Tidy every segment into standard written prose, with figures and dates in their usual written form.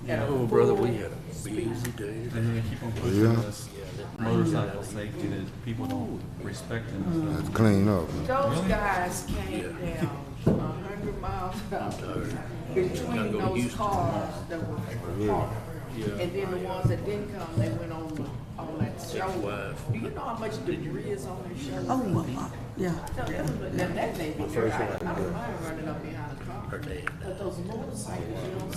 at a Oh, brother, we full had a speed. busy day. And they keep on pushing us. Motorcycle safety that people don't respect them. Let's clean up. Those guys came down 100 miles an hour between those cars that were parked. And then the ones that didn't come, they went on that shoulder. Do you know how much debris is on their shoulder? Oh, my, yeah. No, that may be good. I don't mind running up behind a car. Her dad. But those motorcycles, you know,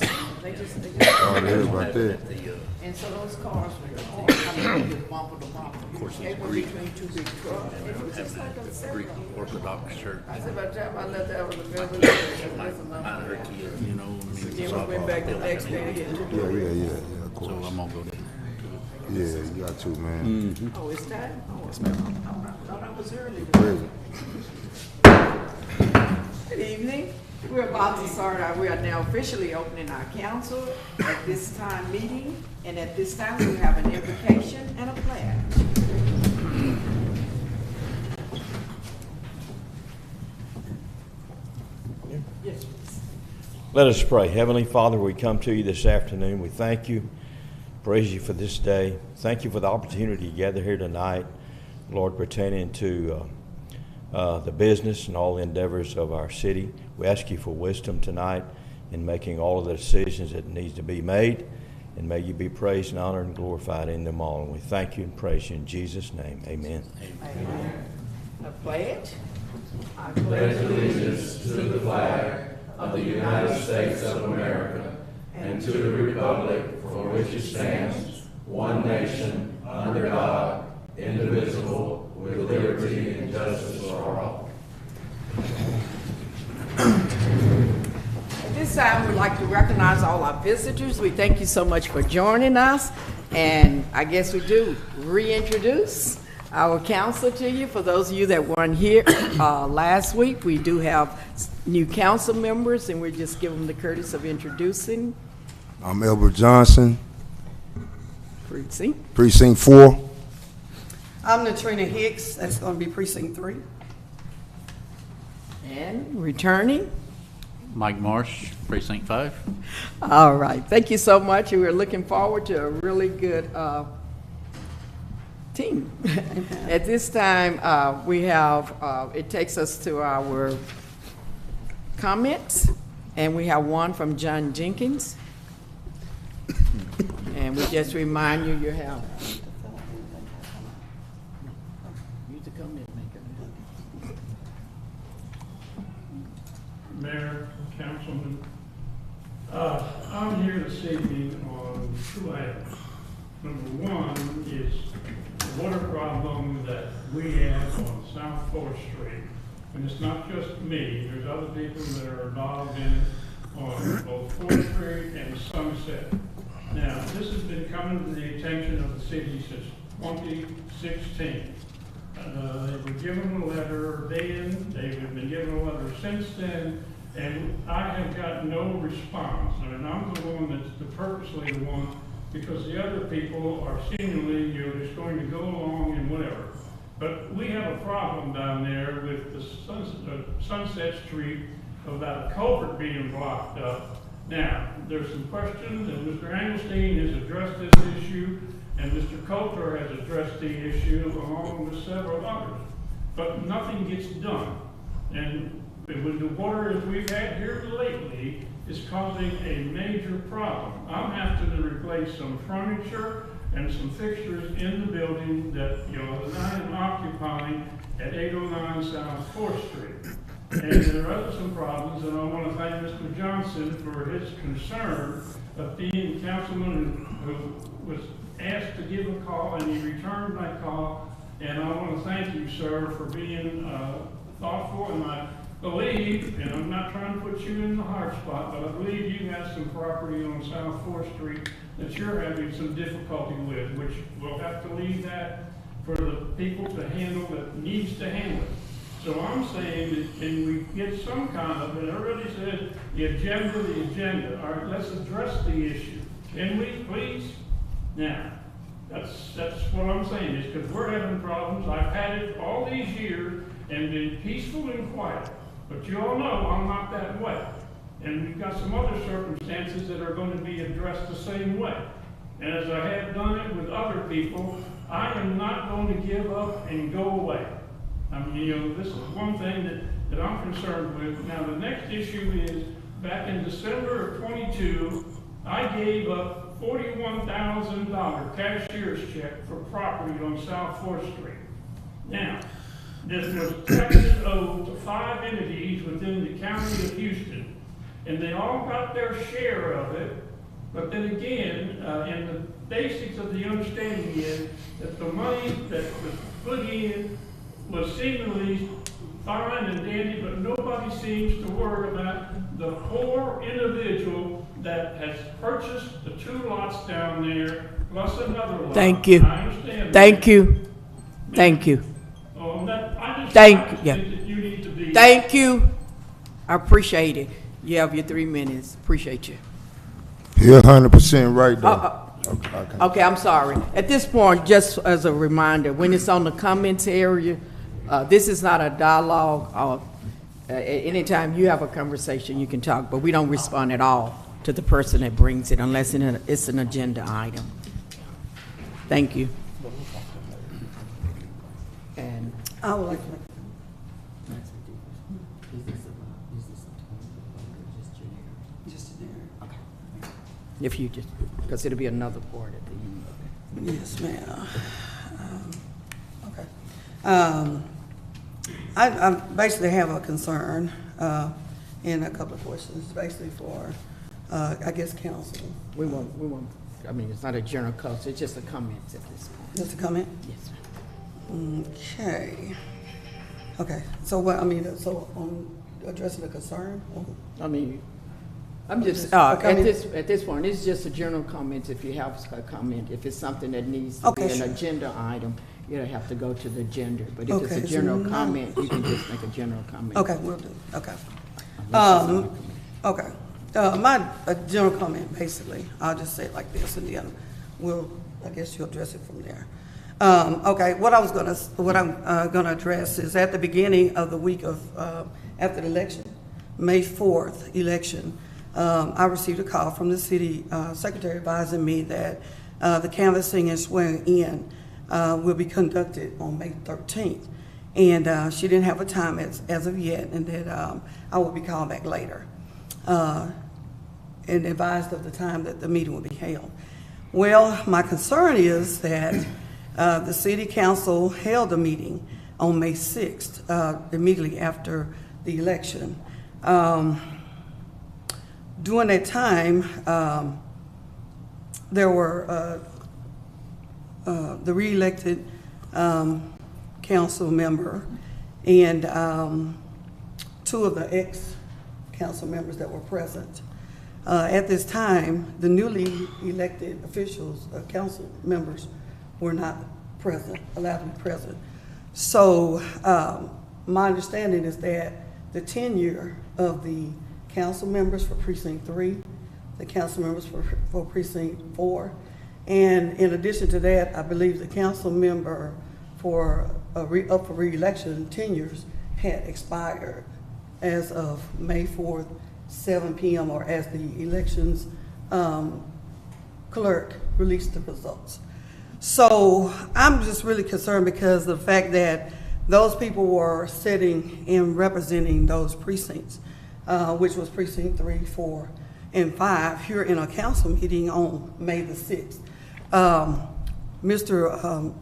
they just. Oh, I heard about that. And so those cars were parked, I mean, bumper to bumper. Of course, they it's were Greek. between two big trucks. It was just like a Greek circle. Orthodox church. I said, by the time I left that was a good Her kids, you know, Then we went back the next day. Yeah, of So course. I'm gonna go there. Yeah, you got to, man. Oh, it's time? Yes, ma'am. I thought I was early. Crazy. Good evening. We're about to start we are now officially opening our council at this time meeting. And at this time, we have an invocation and a pledge. Yes, please. Let us pray. Heavenly Father, we come to you this afternoon. We thank you, praise you for this day. Thank you for the opportunity to gather here tonight, Lord, pertaining to the business and all the endeavors of our city. We ask you for wisdom tonight in making all of the decisions that needs to be made. And may you be praised and honored and glorified in them all. And we thank you and praise you in Jesus' name. Amen. Amen. A pledge. I pledge allegiance to the flag of the United States of America and to the republic for which it stands, one nation, under God, indivisible, with liberty and justice for all. At this time, we'd like to recognize all our visitors. We thank you so much for joining us. And I guess we do reintroduce our council to you. For those of you that weren't here last week, we do have new council members, and we're just giving them the courtesy of introducing. I'm Elbert Johnson, Precinct. Precinct 4. I'm Natrina Hicks. That's going to be Precinct 3. And returning. Mike Marsh, Precinct 5. All right. Thank you so much. We're looking forward to a really good team. At this time, we have, it takes us to our comments, and we have one from John Jenkins. And we just remind you, you have. You to come in and make it. Mayor, Councilman, I'm here this evening on 2 items. Number one is the water problem that we have on South 4th Street. And it's not just me, there's other people that are involved in it on both 4th Street and Sunset. Now, this has been coming to the attention of the city since 2016. They were given a letter then, they've been given a letter since then, and I have got no response. I mean, I'm the one that's purposely the one, because the other people are seemingly, just going to go along and whatever. But we have a problem down there with the Sunset Street about a culvert being blocked up. Now, there's some questions, and Mr. Angelstein has addressed this issue, and Mr. Coulter has addressed the issue along with several others. But nothing gets done. And with the water as we've had here lately, is causing a major problem. I'm having to replace some furniture and some fixtures in the building that, I am occupying at 809 South 4th Street. And there are some problems, and I want to thank Mr. Johnson for his concern of being a councilman who was asked to give a call, and he returned my call. And I want to thank you, sir, for being thoughtful. And I believe, and I'm not trying to put you in the hard spot, but I believe you have some property on South 4th Street that you're having some difficulty with, which we'll have to leave that for the people to handle that needs to handle it. So I'm saying that can we get some kind of, and everybody says the agenda. All right, let's address the issue. Can we, please? Now, that's what I'm saying, is because we're having problems. I've had it all these years and been peaceful and quiet. But you all know I'm not that way. And we've got some other circumstances that are going to be addressed the same way. And as I have done it with other people, I am not going to give up and go away. I mean, this is one thing that I'm concerned with. Now, the next issue is, back in December of 22, I gave up $41,000 cashier's check for property on South 4th Street. Now, this was taxes owed to 5 entities within the county of Houston, and they all got their share of it. But then again, in the basics of the understanding is that the money that was put in was seemingly fine and dandy, but nobody seems to worry about the poor individual that has purchased the 2 lots down there, plus another lot. Thank you. I understand. Thank you. Thank you. I just Thank think you. that you need to be. Thank you. I appreciate it. You have your 3 minutes. Appreciate you. You're 100% right though. Okay, I'm sorry. At this point, just as a reminder, when it's on the comments area, this is not a dialogue. Anytime you have a conversation, you can talk, but we don't respond at all to the person that brings it unless it's an agenda item. Thank you. And I would like to make, just generic. if you just, because it'll be another part at the end. Yes, ma'am. Okay. I basically have a concern and a couple of questions, basically for, I guess, council. We won't, I mean, it's not a general code, it's just a comments at this point. Just a comment? Yes, ma'am. Okay. Okay, so what, I mean, so on addressing the concern? I mean, I'm just, Okay, I mean- at this point, it's just a general comment. If you have a comment, if it's something that needs to be Okay, an sure. agenda item, you'll have to go to the agenda. But if it's Okay, a so general no- comment, you can just make a general comment. Okay, will do, okay. Unless it's on the Okay. My general comment, basically, I'll just say it like this, and then I guess you'll address it from there. Okay, what I'm gonna address is at the beginning of the week of, after the election, May 4th election, I received a call from the city secretary advising me that the canvassing and swearing in will be conducted on May 13th. And she didn't have a time as of yet, and that I will be called back later and advised of the time that the meeting will be held. Well, my concern is that the city council held a meeting on May 6th, immediately after the election. During that time, there were the re-elected council member and 2 of the ex-council members that were present. At this time, the newly elected officials, council members, were not present, allowed to be present. So my understanding is that the tenure of the council members for precinct 3, the council members for precinct 4, and in addition to that, I believe the council member for up for re-election tenures had expired as of May 4th, 7 p.m. or as the elections clerk released the results. So I'm just really concerned because of the fact that those people were sitting and representing those precincts, which was precinct 3, 4, and 5 here in a council meeting on May the 6th. Mr.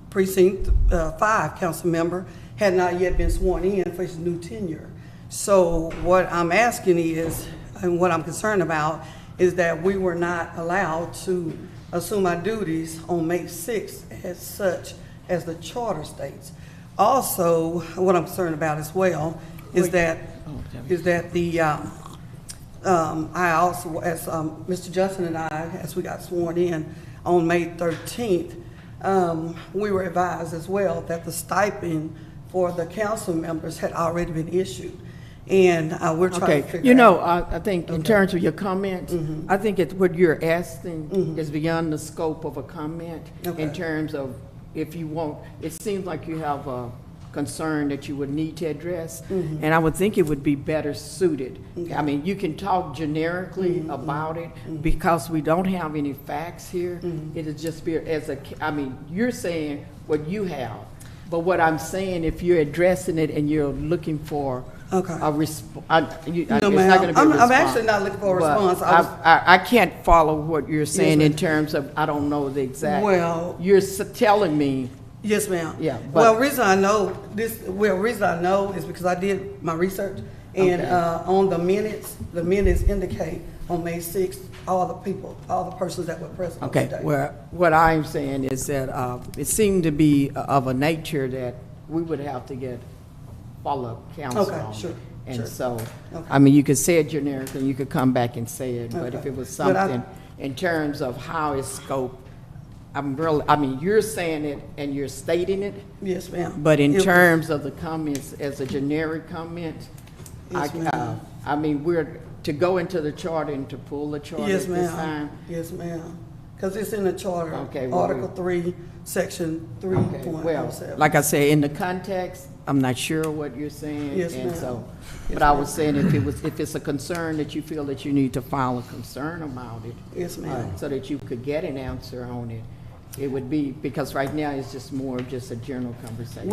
Precinct 5 council member had not yet been sworn in for his new tenure. So what I'm asking is, and what I'm concerned about, is that we were not allowed to assume our duties on May 6th as such as the charter states. Also, what I'm concerned about as well is that the I also, as Mr. Johnson and I, as we got sworn in on May 13th, we were advised as well that the stipend for the council members had already been issued. And we're trying to figure out. I think in terms of your comment, I think what you're asking is beyond the scope of a comment in terms of if you want, it seems like you have a concern that you would need to address. And I would think it would be better suited. I mean, you can talk generically about it because we don't have any facts here. It'll just be I mean, you're saying what you have, but what I'm saying, if you're addressing it and you're looking for Okay. a response, it's not No, going ma'am. to be a response. I'm actually not looking for a But response. I can't follow what you're saying in ma'am. terms of, I don't know the exact. Well- You're telling me, Yes, ma'am. Yeah, Well, but- reason I know is because I did my research, and Okay. on the minutes indicate on May 6th, all the persons that were present on okay, that day. well, what I'm saying is that it seemed to be of a nature that we would have to get follow-up counsel Okay, on. sure, And sure. so, Okay. I mean, you could say it generically, you could come back and say it, but if Okay. it was But I- something in terms of how it's scoped, you're saying it and you're stating it, Yes, ma'am. but in It- terms of the comments, as a generic comment, Yes, ma'am. I mean, we're to go into the charter and to pull the charter Yes, at this ma'am. time. Yes, ma'am. Because it's in the charter. Okay, well, Article 3, Section Okay, well, 3.07. like I said, in the context, I'm not sure what you're saying. Yes, And ma'am. so, Yes, but I ma'am. was saying if it's a concern that you feel that you need to file a concern about it. Yes, ma'am. So that you could get an answer on it, it would be, because right now it's just more of just a general conversation.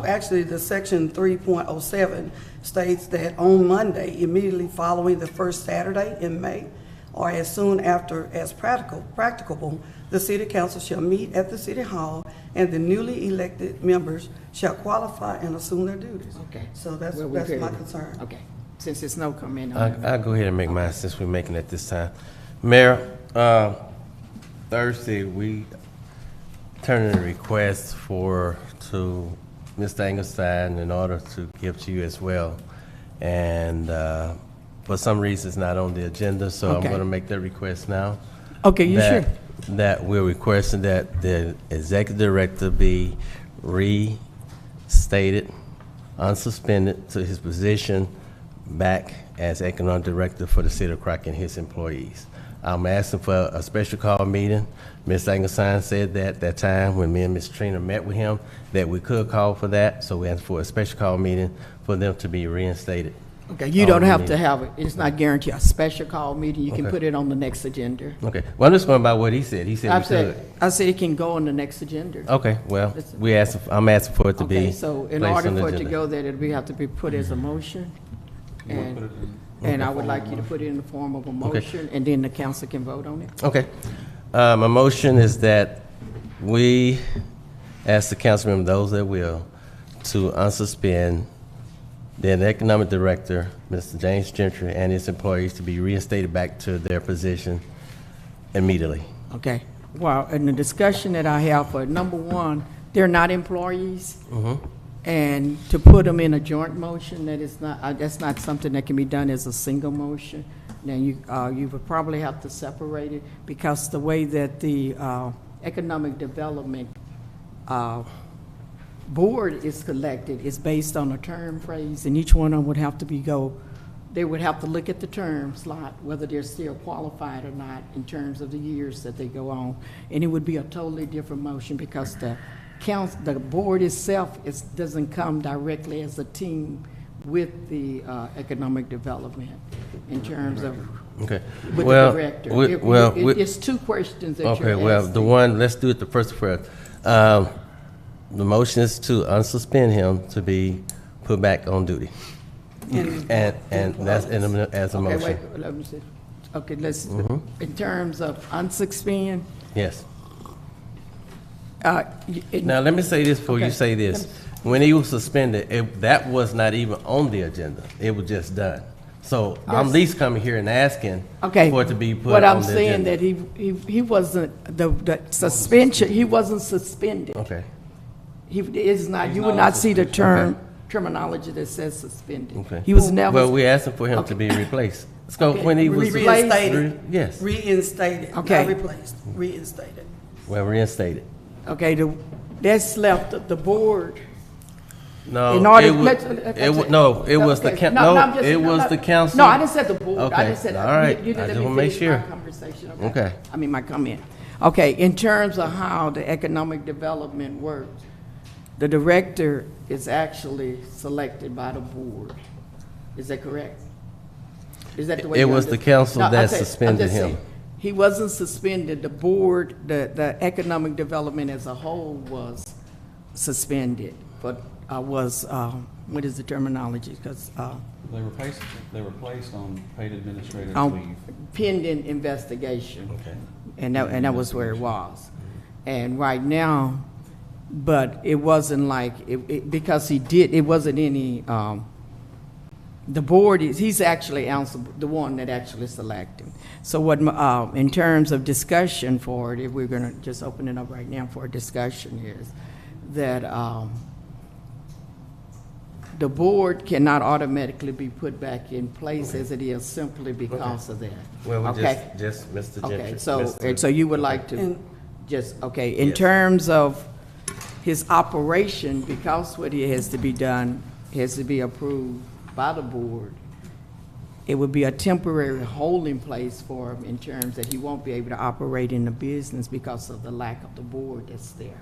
Actually, the Section 3.07 states that on Monday, immediately following the first Saturday in May, or as soon after as practicable, the city council shall meet at the city hall, and the newly elected members shall qualify and assume their duties. Okay. So that's Well, my heard it. concern. Okay, since there's no comment on it. I'll go ahead and make mine since we're making it this time. Mayor, Thursday, we turned in a request to Mr. Engelstein in order to give to you as well. And for some reason, it's not on the agenda, so I'm Okay. going to make that request now. Okay, you sure? That we're requesting that the executive director be restated, unsuspended to his position back as economic director for the city of Crockett and his employees. I'm asking for a special call meeting. Ms. Engelstein said that that time when me and Ms. Trina met with him that we could call for that, so we asked for a special call meeting for them to be reinstated. Okay, you don't Oh, have you to mean- have it, it's not guaranteed, a special call meeting, you can Okay. put it on the next agenda. Okay, well, I'm just going by what he said. He said we could. I said it can go on the next agenda. Okay, well, I'm asking for it to be Okay, so in placed order on the for it to agenda. go there, it'd have to be put as a motion. You wanna put And, it in? and I would like you to put it in the form of a motion, and then the council can vote on it. Okay. My motion is that we ask the council member, those that will, to unsuspend the economic director, Mr. James Gentry, and his employees to be reinstated back to their position immediately. Okay, well, in the discussion that I have for number one, they're not employees. And to put them in a joint motion, that's not something that can be done as a single motion. Now, you would probably have to separate it, because the way that the economic development board is collected is based on a term phrase, and each one of them would have to they would have to look at the term slot, whether they're still qualified or not in terms of the years that they go on. And it would be a totally different motion, because the board itself doesn't come directly as a team with the economic development in terms of Okay. with Well, the director. It's two questions that you're asking. Okay, well, let's do it the first first. The motion is to unsuspend him to be put back on duty. And that's as a Okay, motion. wait, let me see. Okay, let's, in terms of unsuspend, Yes. it- Now, let me say this before you Okay. say this. When he was suspended, that was not even on the agenda. It was just done. So I'm at least coming here and asking okay. for it to be put What on I'm the saying agenda. that he wasn't, the suspension, he wasn't suspended. Okay, He is not, you He's would not on not see the suspension. terminology that says suspended. okay. He was never. Well, we're asking for him Okay. to be replaced. So Okay. when he was. Reinstated. Yes, Reinstated, Okay. not replaced, reinstated. well, reinstated. Okay, that's left the board. No, In order, it was, it was the, okay. it was the council. No, I didn't say the board. I Okay, just said. all right. You didn't I let just me wanna make finish my sure. conversation, Okay. I mean, my comment. Okay, in terms of how the economic development works, the director is actually selected by the board. Is that correct? Is that the way? It you was the understand? council No, that I'm just suspended him. saying, he wasn't suspended. The board, the economic development as a whole was suspended, but what is the terminology? Because They were placed on paid administrative on leave. pending investigation. Okay. And that was where it was. And right now, but it wasn't like, because it wasn't any, the board he's actually the one that actually selected. So what, in terms of discussion for it, if we're gonna just open it up right now for a discussion, is that, the board cannot automatically be put back in place as it is simply because of that. Well, we Okay? just Mr. Gentry. Okay, so, Mr. and so you would like to And- just, okay, in Yes. terms of his operation, because what he has to be done, has to be approved by the board, it would be a temporary holding place for him in terms that he won't be able to operate in the business because of the lack of the board that's there.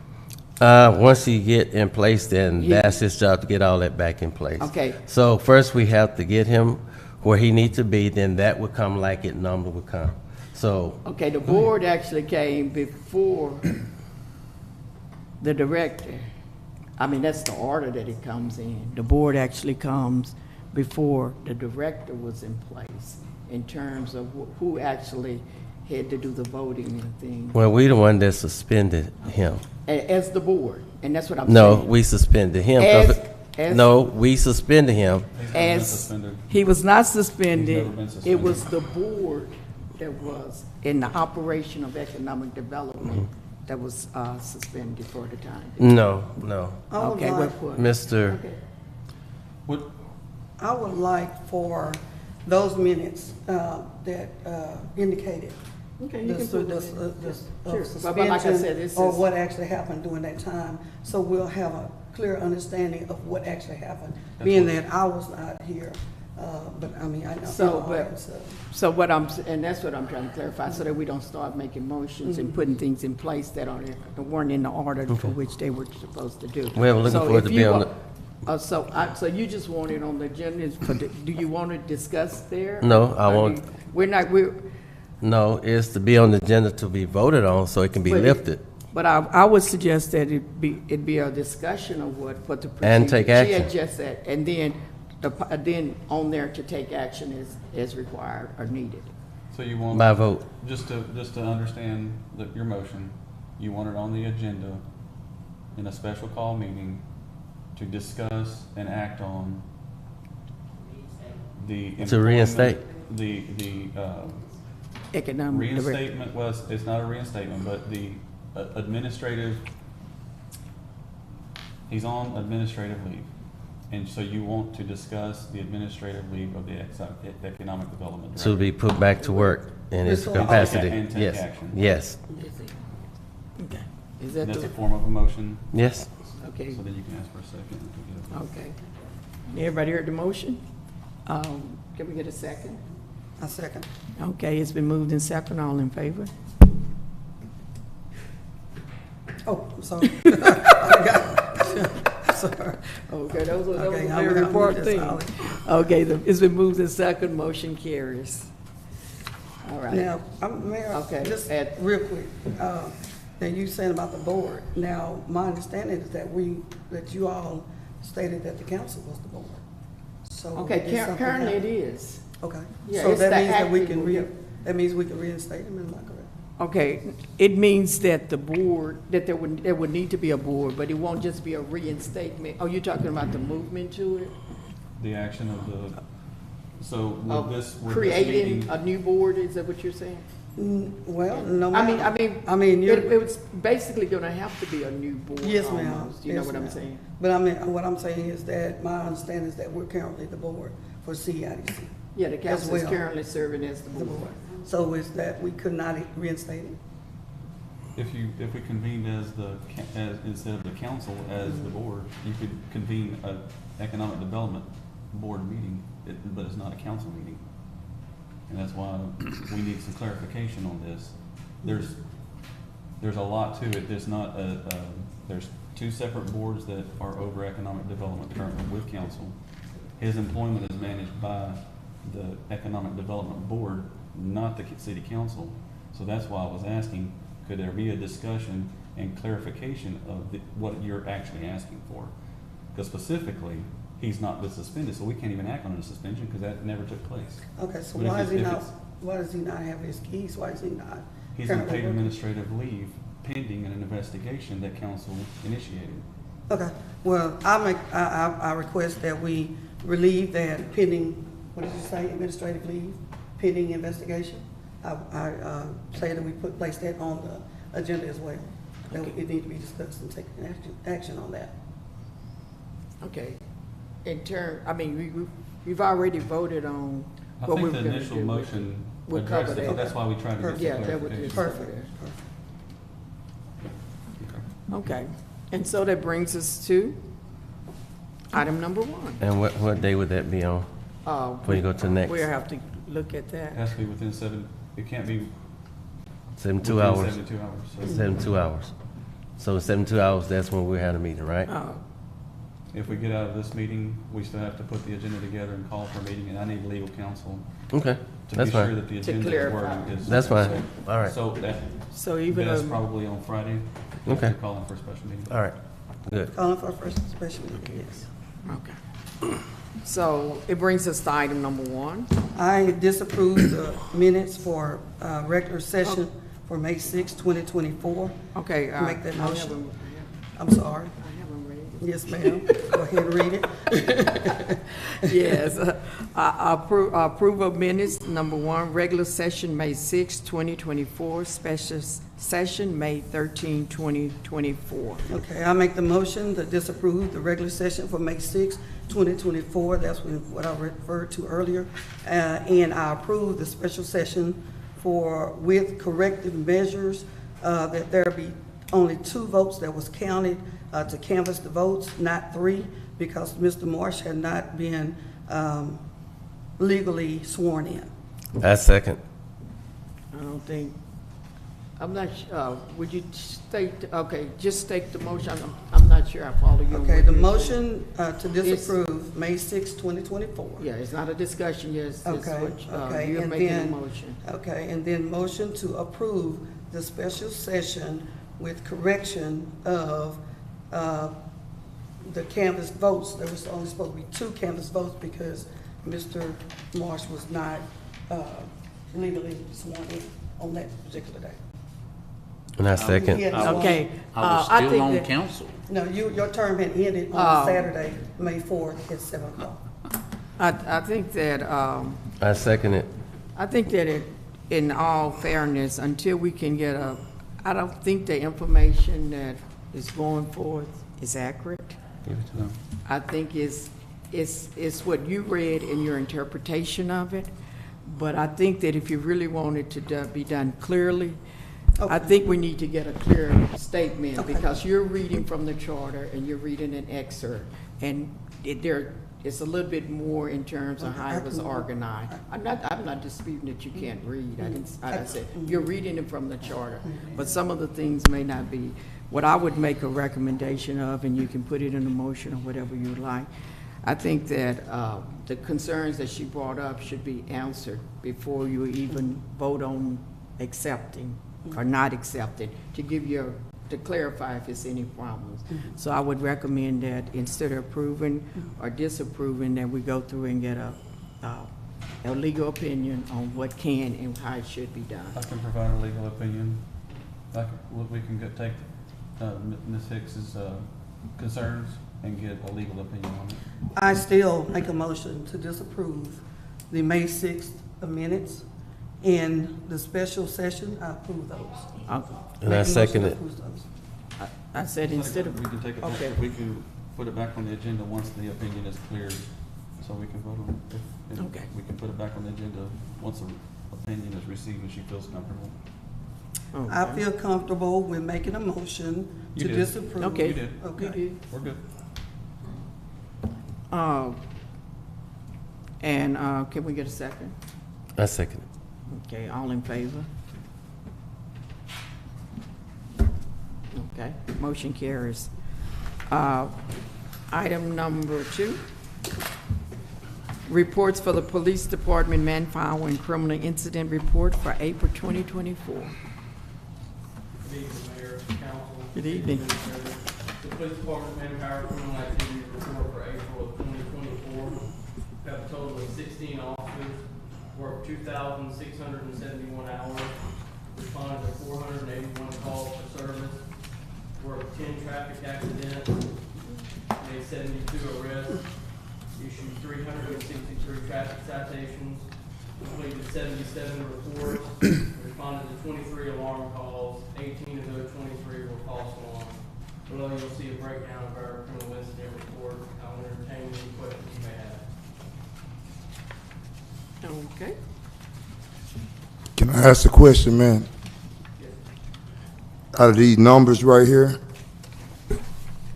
Once he get in place, then that's his job to get all that back in place. Okay. So first we have to get him where he needs to be, then that would come like it normally would come. So, Okay, the board actually came before the director. I mean, that's the order that it comes in. The board actually comes before the director was in place in terms of who actually had to do the voting and things. well, we the one that suspended him. As the board, and that's what I'm saying. No, we suspended him. 'cause- As- No, we suspended him. He's never been As, suspended. he was not He's suspended. never been It suspended. was the board that was in the operation of economic development that was suspended for the time. No. I would Okay, like- what? Mr. Okay. What, I would like for those minutes that indicated Okay, you the can put the- that in. the Sure. But like I said, suspension this or is- what actually happened during that time, so we'll have a clear understanding of what actually happened, being that I was not here, but I mean, I know. So, so what and that's what I'm trying to clarify, so that we don't start making motions and putting things in place that weren't in the order for which they were supposed to do. Well, we're looking So for it if to you be on wa- so you just want it on the agenda, do you want to discuss there? No, I Or want- we're, No, it's to be on the agenda to be voted on so it can be But it- lifted. but I would suggest that it'd be a discussion of what the procedure. And take action. She had just said, and then, then on there to take action as required or needed. so you want? By vote. Just to understand your motion, you want it on the agenda in a special call meeting to discuss and act on the. To reinstate. The Economic director. reinstatement it's not a reinstatement, but the administrative, he's on administrative leave. And so you want to discuss the administrative leave of the economic development To director. be put back to work in its And capacity. and take Yes, action. yes, Okay. Is that That's a the, form of a motion, yes. okay, so then you can ask for a second. to get a vote. okay. Everybody heard the motion? Can we get a second? A second. Okay, it's been moved in second, all in favor? Oh, I'm sorry. Sorry. Okay, that was Okay, a I'm very gonna important move thing. this Okay, it's been moved in second, motion carries. All right. Now, Mayor, Okay, just Ed. real quick, now you saying about the board. Now, my understanding is that you all stated that the council was the board. So Okay, did something currently it happen? is. Okay. Yeah, So it's that the means that we acting can board. that means we can reinstate him, am I correct? Okay, it means that the board, that there would need to be a board, but it won't just be a reinstatement. Oh, you're talking about the movement to it? The action of the, so Of with this creating meeting, a new board, is that what you're saying? Well, no. I ma'am. mean, you're. it was basically gonna have to be a new board. Yes, ma'am. almost. You know Yes, what I'm ma'am. saying? But I mean, what I'm saying is that my understanding is that we're currently the board for CIDC. Yeah, the council is well. currently serving as the The board. board. So is that we could not reinstate him? if we convened instead of the council as the board, you could convene a economic development board meeting, but it's not a council meeting. And that's why we need some clarification on this. There's a lot to it. There's not there's two separate boards that are over economic development currently with council. His employment is managed by the Economic Development Board, not the city council. So that's why I was asking, could there be a discussion and clarification of what you're actually asking for? Because specifically, he's not been suspended, so we can't even act on a suspension because that never took place. Okay, so But if why it's- does he not have his keys? Why is he not? He's on currently paid working? administrative leave pending an investigation that council initiated. Okay, well, I request that we relieve that pending, what did you say, administrative leave, pending investigation. I say that we place that on the agenda as well. That it need to be discussed and take action on that. Okay. We've already voted on I what we think were the gonna initial do. motion We'll cover addressed it, that. that's why we tried to get Yeah, some that would clarification. just- Perfect. Okay, and so that brings us to item number 1. And what day would that be on? Before you go to the next? We'll have to look at It that. has to be within it can't be 72 within hours. 72 hours. So 72 hours. So 72 hours, that's when we had a meeting, right? if we get out of this meeting, we still have to put the agenda together and call for a meeting, and I need legal counsel Okay, to that's be sure fine. that the To agenda clarify. wording is. That's fine. All right. So So even that's though, probably on Friday. Okay. We're calling for a special meeting. All right, good. Calling for a first special meeting, yes. okay. So it brings us to item number 1. I disapprove the minutes for regular session for May 6, 2024. Okay. Make that I motion. haven't- I'm sorry. I haven't read it. Yes, ma'am. Go ahead and read it. Yes, I approve of minutes, number 1, regular session, May 6, 2024, special session, May 13, 2024. Okay, I make the motion to disapprove the regular session for May 6, 2024. That's what I referred to earlier. And I approve the special session with corrective measures, that there be only 2 votes that was counted to canvass the votes, not 3, because Mr. Marsh had not been legally sworn in. I second. I don't think, I'm not, would you state, okay, just state the motion. I'm not sure I follow you. on Okay, what the you're motion to disapprove, May 6, 2024. saying. Yeah, it's not a discussion, yes, it's Okay, what, okay, you're and making a then- motion. Okay, and then motion to approve the special session with correction of the canvass votes. There was only supposed to be 2 canvass votes because Mr. Marsh was not legally sworn in on that particular day. And I second. He had I sworn- was- Okay, I was I still think on that- council. No, your term had ended Oh. on Saturday, May 4th at 7 o'clock. I think that, I second it. I think that in all fairness, until we can get I don't think the information that is going forth is accurate. Give it to them. I think it's what you read in your interpretation of it, but I think that if you really want it to be done clearly, I Okay. think we need to get a clear statement, Okay. because you're reading from the charter and you're reading an excerpt, and it's a little bit more in terms of Okay, how I it was can- organized. I'm not disputing that you can't read. I said, you're reading it from the charter, but some of the things may not be. What I would make a recommendation of, and you can put it in a motion or whatever you like, I think that the concerns that she brought up should be answered before you even vote on accepting or not accepting, to clarify if there's any problems. So I would recommend that instead of approving or disapproving, that we go through and get a legal opinion on what can and how it should be done. I can provide a legal opinion. We can take Ms. Hicks's concerns and get a legal opinion on it. I still make a motion to disapprove the May 6th minutes and the special session. I approve those. And I second it. I said instead of, We can take it, okay. we can put it back on the agenda once the opinion is cleared, so we can vote on it. And Okay. We can put it back on the agenda once the opinion is received and she feels comfortable. I Okay. feel comfortable with making a motion You to did. disapprove. Okay. You did. Okay. You did. We're good. And can we get a second? I second it. Okay, all in favor? Okay, motion carries. Item number 2. Reports for the Police Department Manpower and Criminal Incident Report for April 2024. Good evening, Mayor, Council. Good evening. The Police Department Manpower Criminal Activity Report for April of 2024. We have a total of 16 officers, worked 2,671 hours, responded to 481 calls for service, worked 10 traffic accidents, made 72 arrests, issued 363 traffic citations, completed 77 reports, responded to 23 alarm calls, 18 of those 23 were false alarms. Below you'll see a breakdown of our criminal incident report. I'll entertain any questions you may have. Okay. Can I ask a question, man? Out of these numbers right here,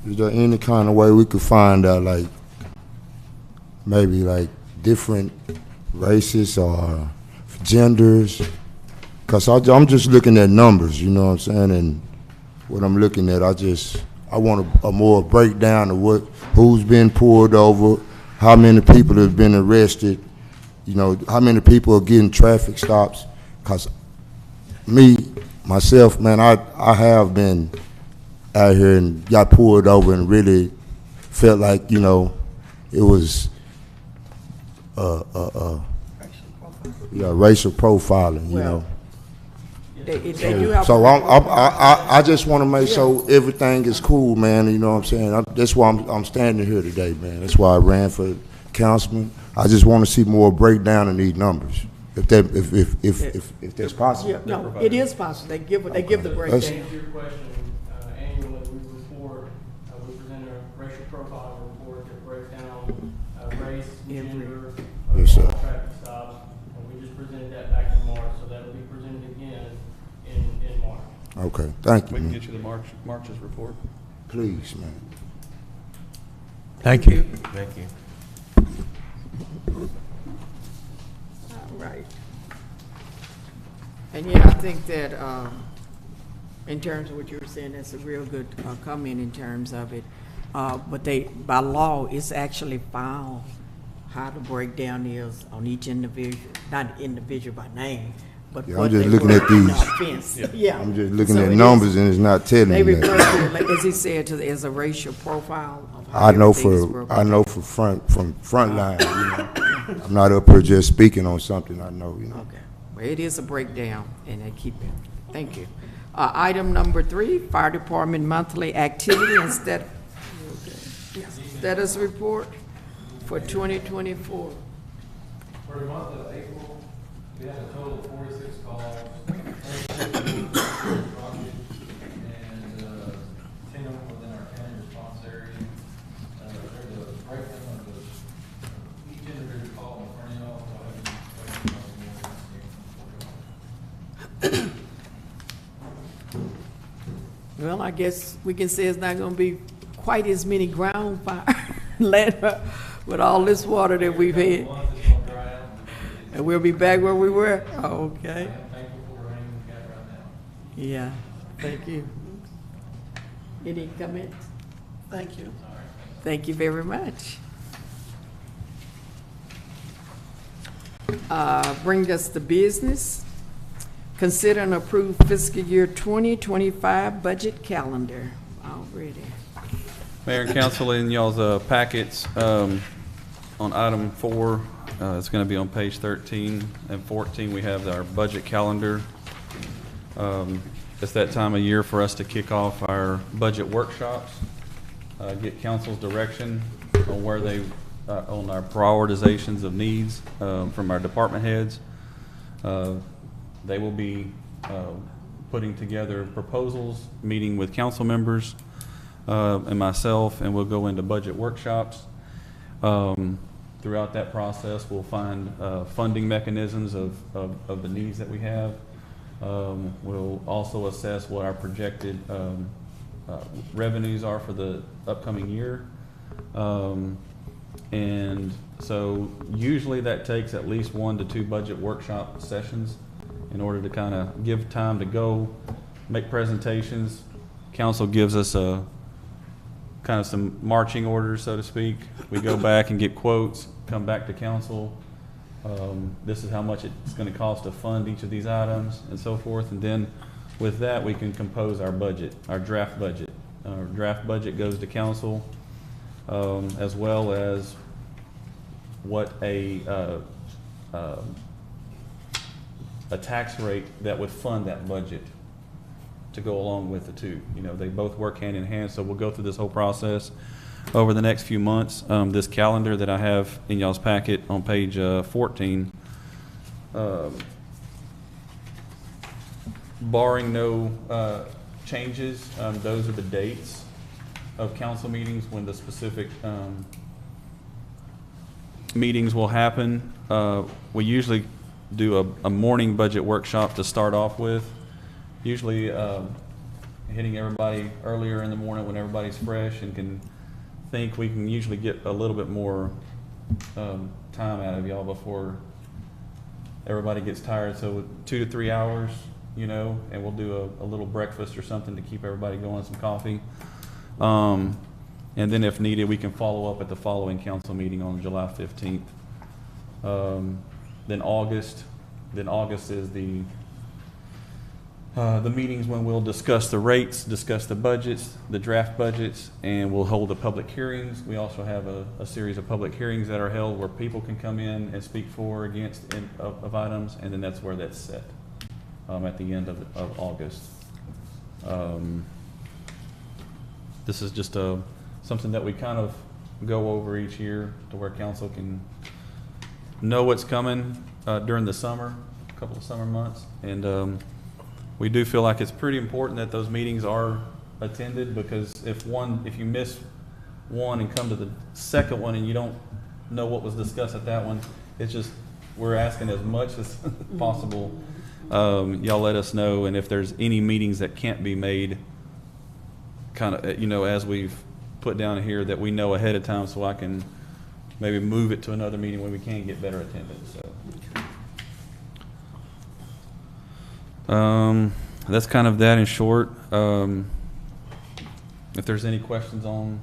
is there any kind of way we could find out, like, maybe like different races or genders? Because I'm just looking at numbers, you know what I'm saying? And what I'm looking at, I want a more breakdown of who's been pulled over, how many people have been arrested, you know, how many people are getting traffic stops. Because myself, man, I have been out here and got pulled over and really felt like, you know, it was racial profiling, you know. They do have. So I just want to make sure everything is cool, man. You know what I'm saying? That's why I'm standing here today, man. That's why I ran for councilman. I just want to see more breakdown in these numbers, if that's possible. Yeah, no, it is possible. They give the breakdown. To answer your question, annually we report, we present a racial profile report that breaks down race, gender, Yes, sir. traffic stops. And we just presented that back in March, so that'll be presented again in March. Okay, thank you, We can man. get you the March's report. Please, man. Thank you. Thank you. All right. And yeah, I think that in terms of what you were saying, that's a real good comment in terms of it. But by law, it's actually found how the breakdown is on each individual, not individual by name, but Yeah, what I'm just they looking were at in the these. offense. Yeah. I'm just looking So at it numbers is- and it's not telling They me refer that. to it, like, as he said, as a racial profile of how I know everything is from broken. front line, you know. I'm not up here just speaking on something I know, you know. Okay, well, it is a breakdown, and they keep it. Thank you. Item number 3, Fire Department Monthly Activity and Status Report for 2024. For the month of April, we had a total of 46 calls, and 10 of them within our county response area. There's a breakdown of each individual call in front of y'all, so Well, I guess we can say it's not gonna be quite as many ground fires later with all this water that we've had. the month is going to dry out. And we'll be back where we were? Okay. I am thankful for the rain we've got right now. Yeah, thank you. Any comments? Thank you. Thank you very much. Bring us to business. Consider and approve fiscal year 2025 budget calendar already. Mayor and council, in y'all's packets, on item 4, it's going to be on page 13 and 14, we have our budget calendar. It's that time of year for us to kick off our budget workshops, get council's direction on where they, on our prioritizations of needs from our department heads. They will be putting together proposals, meeting with council members and myself, and we'll go into budget workshops. Throughout that process, we'll find funding mechanisms of the needs that we have. We'll also assess what our projected revenues are for the upcoming year. And so usually that takes at least 1 to 2 budget workshop sessions in order to kind of give time to go make presentations. Council gives us a kind of some marching orders, so to speak. We go back and get quotes, come back to council. This is how much it's going to cost to fund each of these items and so forth. And then with that, we can compose our budget, our draft budget. Our draft budget goes to council, as well as what a tax rate that would fund that budget to go along with the two. You know, they both work hand in hand, so we'll go through this whole process over the next few months. This calendar that I have in y'all's packet on page 14, barring no changes, those are the dates of council meetings when the specific meetings will happen. We usually do a morning budget workshop to start off with, usually hitting everybody earlier in the morning when everybody's fresh and can think. We can usually get a little bit more time out of y'all before everybody gets tired. So 2 to 3 hours, you know, and we'll do a little breakfast or something to keep everybody going, some coffee. And then if needed, we can follow up at the following council meeting on July 15th. Then August is the meetings when we'll discuss the rates, discuss the budgets, the draft budgets, and we'll hold the public hearings. We also have a series of public hearings that are held where people can come in and speak for or against of items, and then that's where that's set at the end of August. This is just something that we kind of go over each year to where council can know what's coming during the summer, a couple of summer months. And we do feel like it's pretty important that those meetings are attended, because if you miss one and come to the second one and you don't know what was discussed at that one, it's just, we're asking as much as possible. Y'all let us know, and if there's any meetings that can't be made, kind of, you know, as we've put down here, that we know ahead of time, so I can maybe move it to another meeting when we can get better attendance. So that's kind of that in short. If there's any questions on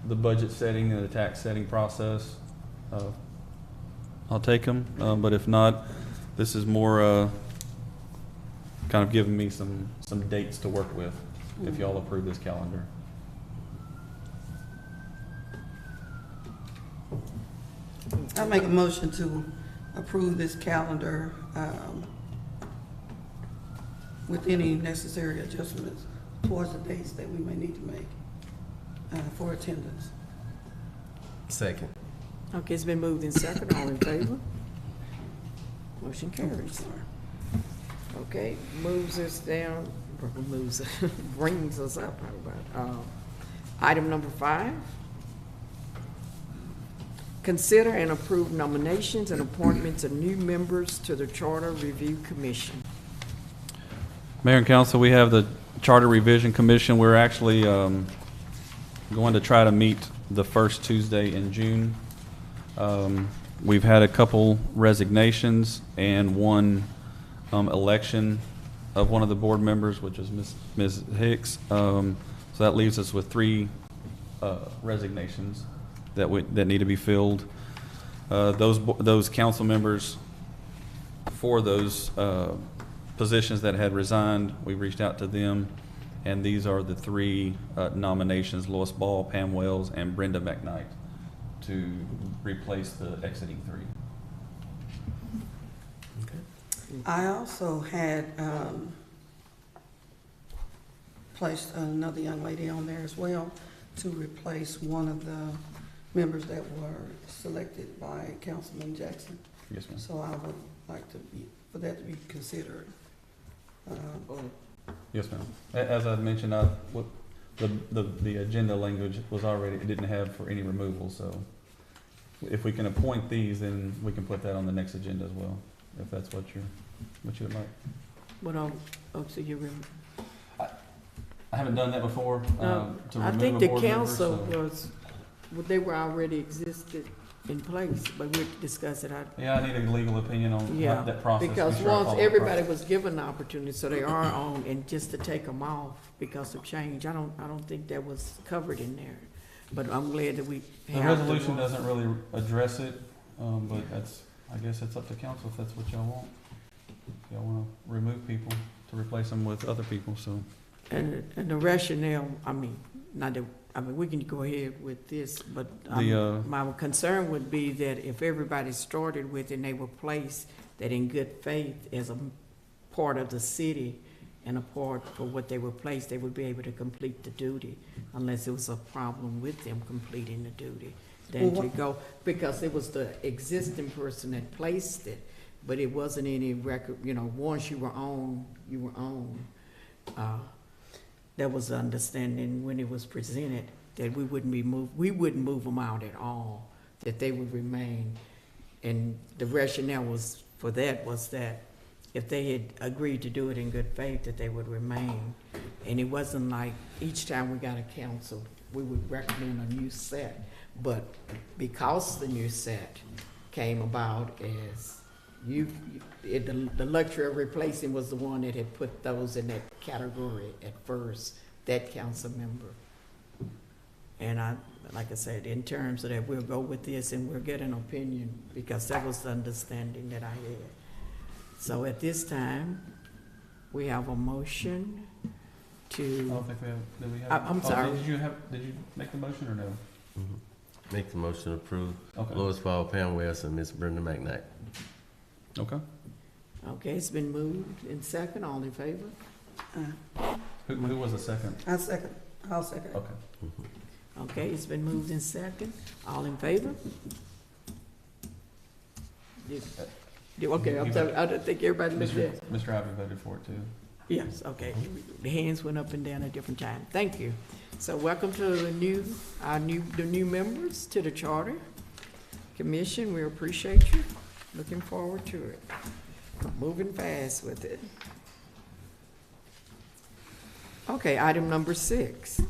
the budget setting and the tax setting process, I'll take them. But if not, this is more kind of giving me some dates to work with if y'all approve this calendar. I make a motion to approve this calendar with any necessary adjustments towards the dates that we may need to make for attendance. Second. Okay, it's been moved in second. All in favor? Motion carries. Okay, moves us down, brings us up. How about item number 5? Consider and approve nominations and appointments of new members to the Charter Review Commission. Mayor and Council, we have the Charter Revision Commission. We're actually going to try to meet the first Tuesday in June. We've had a couple resignations and one election of one of the board members, which is Ms. Hicks. So that leaves us with 3 resignations that need to be filled. Those council members for those positions that had resigned, we reached out to them, and these are the 3 nominations: Lois Ball, Pam Wells, and Brenda McKnight, to replace the exiting 3. I also had placed another young lady on there as well to replace one of the members that were selected by Councilman Jackson. Yes, ma'am. So I would like for that to be considered. Yes, ma'am. As I mentioned, the agenda language was already, it didn't have for any removal, so if we can appoint these, then we can put that on the next agenda as well, if that's what you would like. So you remember? I haven't done that before. To I remove think a the board member, council so- was, they were already existed in place, but we'll discuss it. Yeah, I need a legal opinion on Yeah, that process. because be sure I once follow the everybody process. was given the opportunity, so they are on, and just to take them off because of change, I don't think that was covered in there. But I'm glad that we The have. resolution doesn't really address it, but I guess it's up to council if that's what y'all want. If y'all wanna remove people to replace them with other people, so. And the rationale, we can go ahead with this, but my concern would be that if everybody started with and they were placed, that in good faith as a part of the city and a part for what they were placed, they would be able to complete the duty unless there was a problem with them completing the duty. Then to go, because it was the existing person that placed it, but it wasn't any record, once you were on, you were on. That was the understanding when it was presented, that we wouldn't move them out at all, that they would remain. And the rationale was that if they had agreed to do it in good faith, that they would remain. And it wasn't like each time we got a council, we would recommend a new set. But because the new set came about as the luxury of replacing was the one that had put those in that category at first, that council member. And like I said, in terms of that, we'll go with this and we'll get an opinion because that was the understanding that I had. So at this time, we have a motion to. I don't think we have, did we have? I'm sorry. Did you make the motion or no? Make the motion to approve. Okay. Louis Paul, Pam Wells, and Ms. Brenda McKnight. Okay. Okay, it's been moved in second. All in favor? Who was the second? I'll second. Okay. Okay, it's been moved in second. All in favor? Okay, I'm sorry. I don't think everybody looked at. Mr. Ivy voted for it too. Yes, okay. The hands went up and down at different times. Thank you. So welcome to the new members to the Charter Commission. We appreciate you. Looking forward to it. Moving fast with it. Okay, item number 6.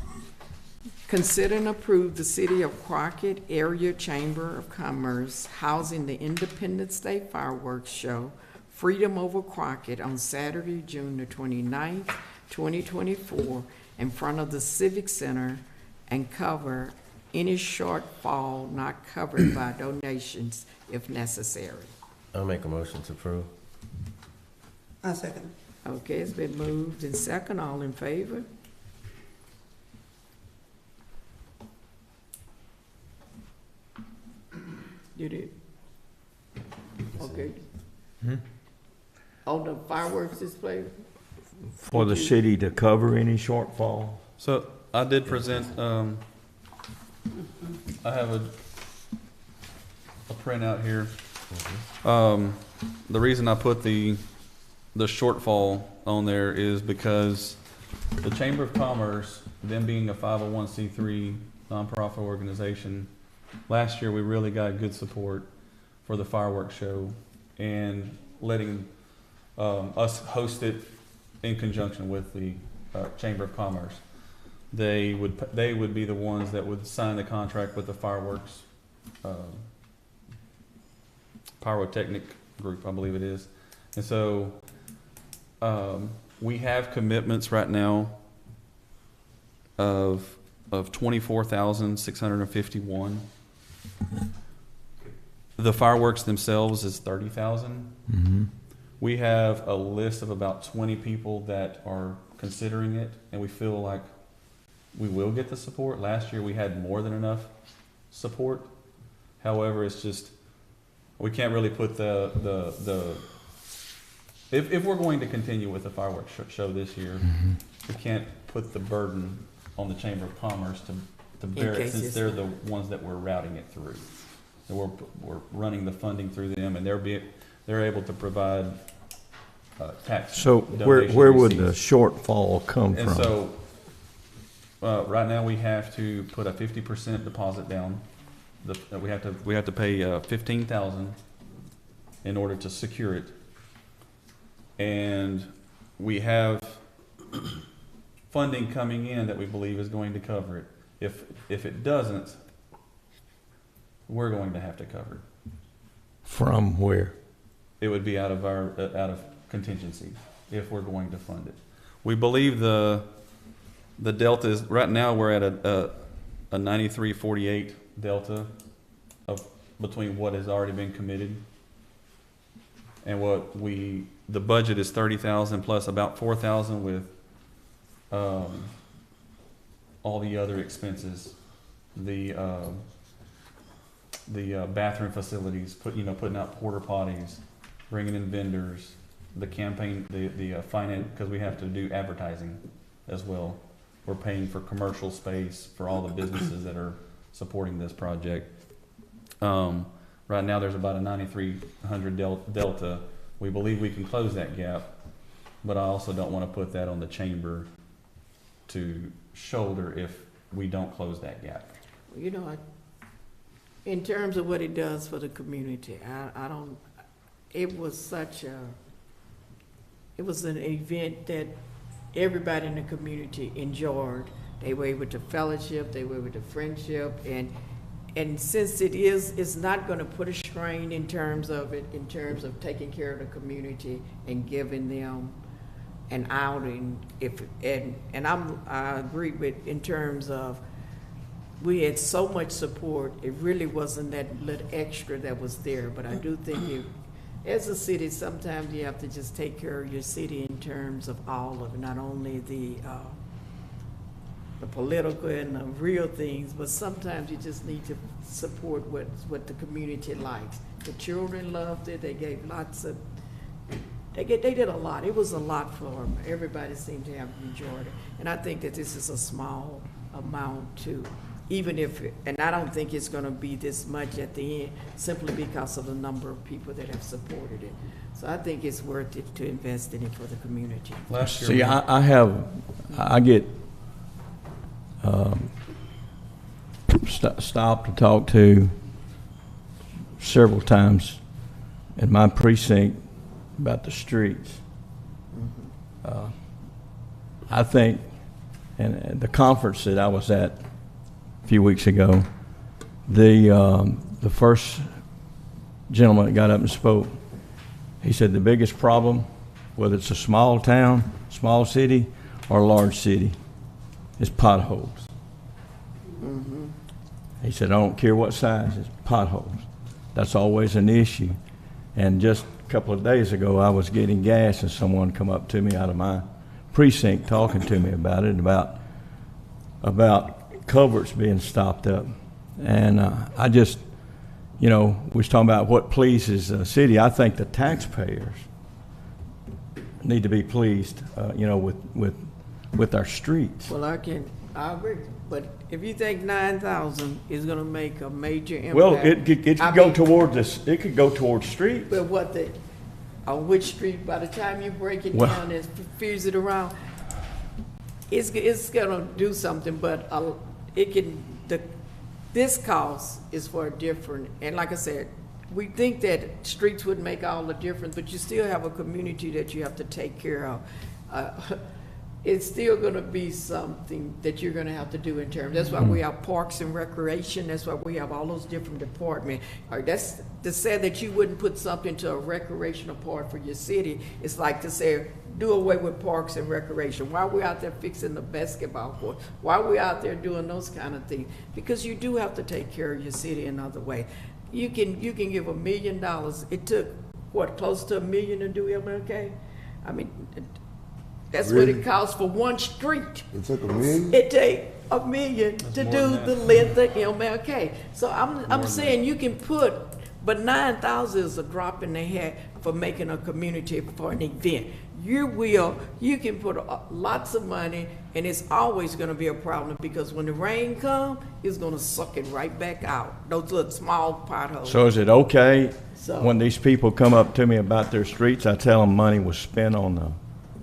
Consider and approve the City of Crockett Area Chamber of Commerce housing the Independence Day fireworks show Freedom Over Crockett on Saturday, June the 29th, 2024, in front of the Civic Center and cover any shortfall not covered by donations if necessary. I'll make a motion to approve. I second. Okay, it's been moved in second. All in favor? You did? Okay. On the fireworks display? For the city to cover any shortfall? So I did present, I have a printout here. The reason I put the shortfall on there is because the Chamber of Commerce, them being a 501c3 nonprofit organization, last year we really got good support for the fireworks show and letting us host it in conjunction with the Chamber of Commerce. They would be the ones that would sign the contract with the fireworks pyrotechnic group, I believe it is. And so we have commitments right now of $24,651. The fireworks themselves is $30,000. We have a list of about 20 people that are considering it, and we feel like we will get the support. Last year we had more than enough support. However, it's just we can't really put if we're going to continue with the fireworks show this year, we can't put the burden on the Chamber of Commerce to bear it, since they're the ones that we're routing it through. And we're running the funding through them, and they're able to provide tax. So where would the shortfall come from? And so right now we have to put a 50% deposit down. We have to pay $15,000 in order to secure it, and we have funding coming in that we believe is going to cover it. If it doesn't, we're going to have to cover. From where? It would be out of contingency if we're going to fund it. We believe the delta is, right now we're at a 93.48 delta of between what has already been committed and the budget is 30,000 plus about 4,000 with all the other expenses, the bathroom facilities, putting out porta potties, bringing in vendors, the campaign, the finance, because we have to do advertising as well. We're paying for commercial space for all the businesses that are supporting this project. Right now there's about a 9,300 delta. We believe we can close that gap, but I also don't want to put that on the chamber to shoulder if we don't close that gap. You know, in terms of what it does for the community, it was an event that everybody in the community enjoyed. They were able to fellowship, they were able to friendship, and since it's not going to put a strain in terms of taking care of the community and giving them an outing. I agree with in terms of we had so much support. It really wasn't that little extra that was there, but I do think as a city, sometimes you have to just take care of your city in terms of all of it, not only the political and the real things, but sometimes you just need to support what the community likes. The children loved it. They gave they did a lot. It was a lot for them. Everybody seemed to have enjoyed it. And I think that this is a small amount too. And I don't think it's going to be this much at the end, simply because of the number of people that have supported it. So I think it's worth it to invest in it for the community. Last year, See, I get stopped to talk to several times in my precinct about the streets. I think, and the conference that I was at a few weeks ago, the first gentleman that got up and spoke, he said the biggest problem, whether it's a small town, small city, or a large city, is potholes. He said, I don't care what size, it's potholes. That's always an issue. And just a couple of days ago, I was getting gas and someone come up to me out of my precinct talking to me about it, about culverts being stopped up. And I just, we was talking about what pleases the city. I think the taxpayers need to be pleased, with our streets. Well, I agree. But if you think 9,000 is going to make a major impact, Well, it could go towards this. It could go towards streets. But on which street? By the time you break it Well, down and fuse it around, it's going to do something. But this cost is for a different. And like I said, we think that streets would make all the difference, but you still have a community that you have to take care of. It's still going to be something that you're going to have to do in terms. That's why we have parks and recreation. That's why we have all those different departments. That's to say that you wouldn't put something to a recreational part for your city. It's like to say, do away with parks and recreation. Why are we out there fixing the basketball court? Why are we out there doing those kind of things? Because you do have to take care of your city another way. You can give $1 million. It took, close to $1 million to do MLK? I mean, that's Really? what it costs for one street. It took $1 million? It take $1 million to more do than the that. length of MLK. So I'm saying you can put, but 9,000 is a drop in the hat for making a community for an event. You can put lots of money, and it's always going to be a problem because when the rain comes, it's going to suck it right back out. Those little small potholes. So is it okay So- when these people come up to me about their streets, I tell them money was spent on the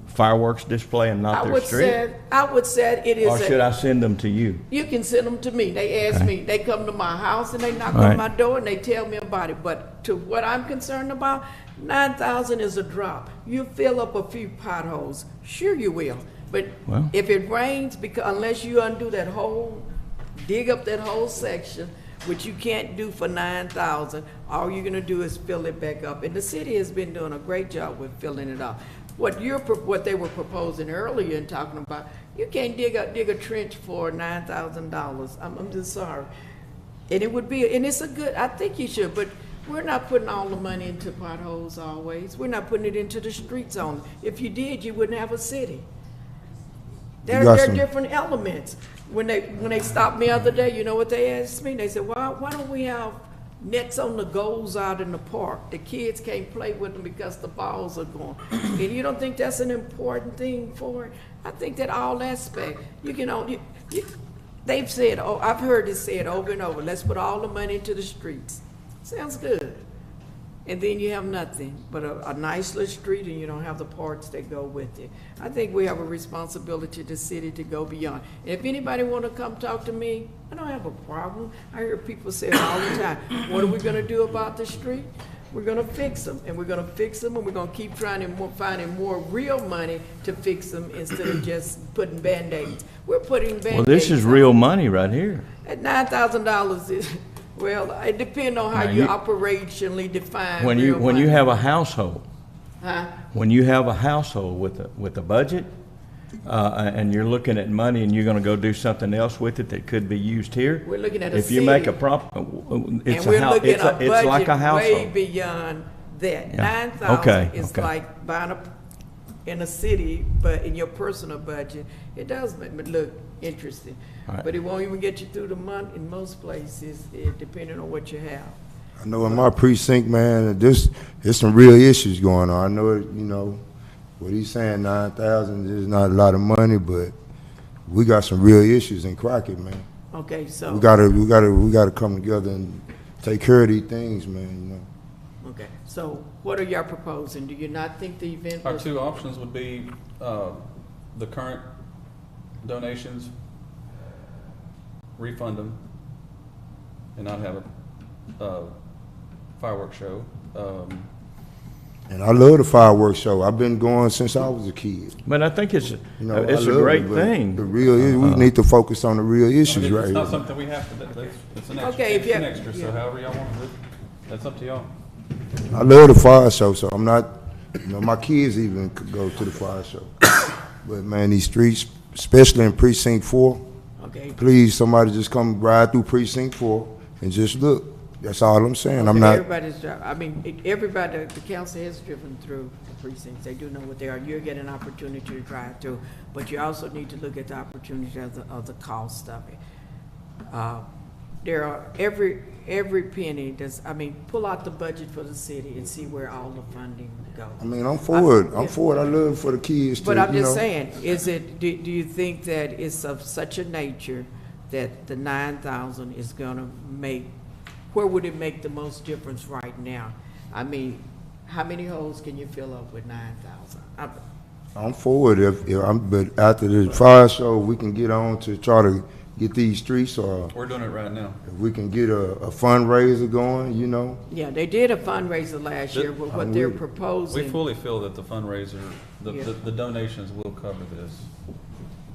fireworks display and not their street? I would say it is. Or should I send them to you? You can send them to me. They ask me. They come to my house and they knock All on right. my door and they tell me about it. But to what I'm concerned about, 9,000 is a drop. You fill up a few potholes, sure you will. But Well. if it rains, unless you undo that whole, dig up that whole section, which you can't do for 9,000. All you're gonna do is fill it back up. And the city has been doing a great job with filling it up. What they were proposing earlier and talking about, you can't dig a trench for $9,000. I'm just sorry. And it would be, and it's a good, I think you should, but we're not putting all the money into potholes always. We're not putting it into the streets only. If you did, you wouldn't have a city. There are different elements. When they stopped me the other day, you know what they asked me? They said, why don't we have nets on the goals out in the park? The kids can't play with them because the balls are gone. And you don't think that's an important thing for it? I think that all aspect, they've said, I've heard it said over and over, let's put all the money into the streets. Sounds good. And then you have nothing but a nice little street, and you don't have the parks that go with it. I think we have a responsibility to the city to go beyond. And if anybody want to come talk to me, I don't have a problem. I hear people say it all the time. What are we going to do about the street? We're going to fix them, and we're going to fix them, and we're going to keep trying and finding more real money to fix them instead of just putting Band-Aids. We're putting Band-Aids. Well, this is real money right here. At $9,000 is... Well, it depends on how you operationally define. When you have a household, huh? When you have a household with a budget, and you're looking at money and you're going to go do something else with it that could be used here. We're looking at a if city. you make a it's like a household. Way beyond that. Yeah. 9,000 is like buying in a city, but in your personal budget, it does make it look interesting. Right. But it won't even get you through the month in most places, depending on what you have. I know in my precinct, man, there's some real issues going on. I know, what he's saying, 9,000 is not a lot of money, but we got some real issues in Crockett, man. Okay, so we gotta come together and take care of these things, man. Okay, so what are y'all proposing? Do you not think the event? Our two options would be the current donations, refund them, and not have a fireworks show. And I love the fireworks show. I've been going since I was a kid. But I think it's a great thing. The real we need to focus on the real issues right here. It's not something we have to. It's an extra. Okay, it's an extra. So however y'all want to do it, that's up to y'all. I love the fire show, so I'm not. My kids even could go to the fire show. But man, these streets, especially in Precinct 4, okay. Please, somebody just come ride through Precinct 4 and just look. That's all I'm saying. Okay, I'm not. Everybody's driving. I mean, everybody, the council has driven through the precincts. They do know what they are. You're getting an opportunity to drive through, but you also need to look at the opportunity of the cost of it. There are every penny. Pull out the budget for the city and see where all the funding goes. I mean, I'm for it. I'm for it. I love for the kids to. But I'm just saying, do you think that it's of such a nature that the 9,000 is going to make? Where would it make the most difference right now? I mean, how many holes can you fill up with 9,000? I'm for it. But after the fire show, we can get on to try to get these streets, or we're doing it right now. If we can get a fundraiser going, Yeah, they did a fundraiser last year, but what they're proposing. We fully feel that the fundraiser, the donations will cover this.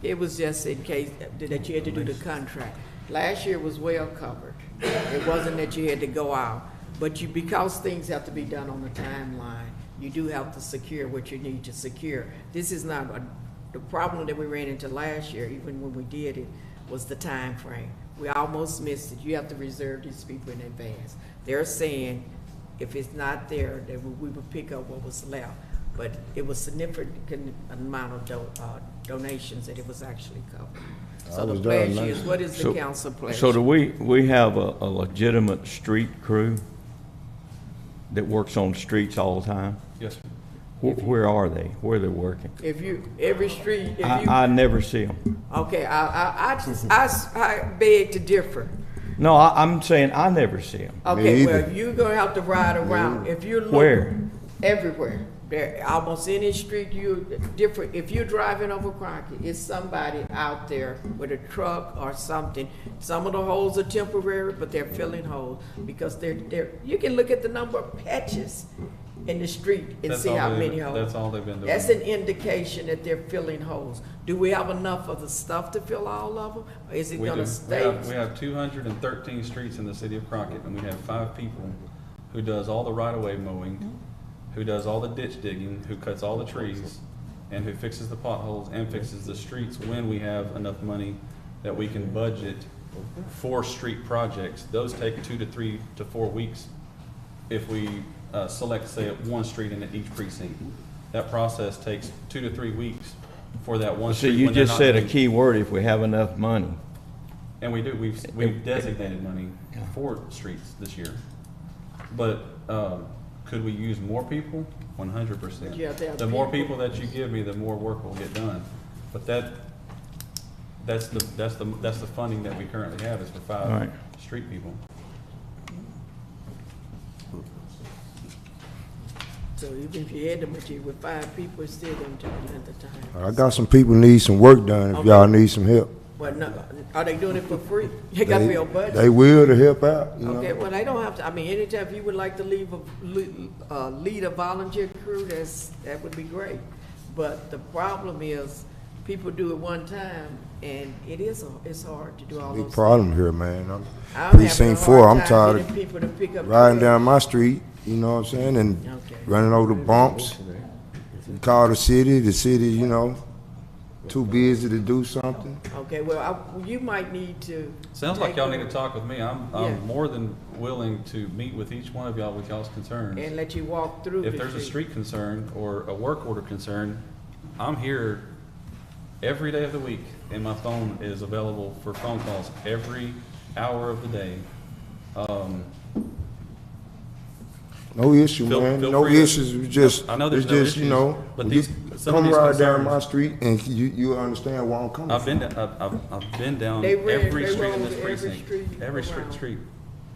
It was just in case that you had to do the contract. Last year was well covered. It wasn't that you had to go out, but because things have to be done on the timeline, you do have to secure what you need to secure. This is not the problem that we ran into last year, even when we did it, was the time frame. We almost missed it. You have to reserve these people in advance. They're saying if it's not there, that we would pick up what was left. But it was significant amount of donations that it was actually covered. So the pledge is, what is the council pledge? So do we have a legitimate street crew that works on the streets all the time? Yes, sir. Where are they? Where are they working? I never see them. Okay, I beg to differ. No, I'm saying I never see them. Okay, well, you're gonna have to ride around. If you're looking, where? Everywhere. There, almost any street you different. If you're driving over Crockett, it's somebody out there with a truck or something. Some of the holes are temporary, but they're filling holes because they're. You can look at the number of patches in the street and That's see all how they've- many holes. That's all they've been doing. That's an indication that they're filling holes. Do we have enough of the stuff to fill all of them? Or is it We do. gonna stay? We have 213 streets in the city of Crockett, and we have 5 people who does all the right-of-way mowing, who does all the ditch digging, who cuts all the trees, and who fixes the potholes and fixes the streets when we have enough money that we can budget for street projects. Those take 2 to 3 to 4 weeks if we select, say, one street in each precinct. That process takes 2 to 3 weeks for that one So street. you when they're just not said a doing- key word, if we have enough money. And we do, we've designated money for streets this year. But, could we use more people? 100%. You have to have The more people. people that you give me, the more work will get done. But that's the funding that we currently have is for 5 Right. street people. So even if you had them with 5 people, it's still gonna take a length of time. I got some people need some work done if Okay. y'all need some help. Well, no, are they doing it for free? They got to be on budget. They will to help out, you Okay, know. well, they don't have to, I mean, anytime if you would like to lead a volunteer crew, that would be great. But the problem is, people do it one time, and it's hard to do all those Big things. problem here, man. I'm having Precinct a 4, hard I'm time tired getting people to pick up of riding trash. down my street, you know what I'm saying, and Okay. running over the bumps. Call the city, you know, too busy to do something. Okay, well, you might need to. Sounds like take y'all a- need to talk with me. I'm Yeah. more than willing to meet with each one of y'all with y'all's concerns. And let you walk through. If the there's a street concern or a work order concern, I'm here every day of the week, and my phone is available for phone calls every hour of the day. No issue, Feel- man. feel No free to- issues. It's just, I know there's it's no just, you issues, know, but when you some of come these ride down concerns- my street and you understand where I'm coming I've from. been down They ran- every they street in rolled this every precinct. street Every around. street.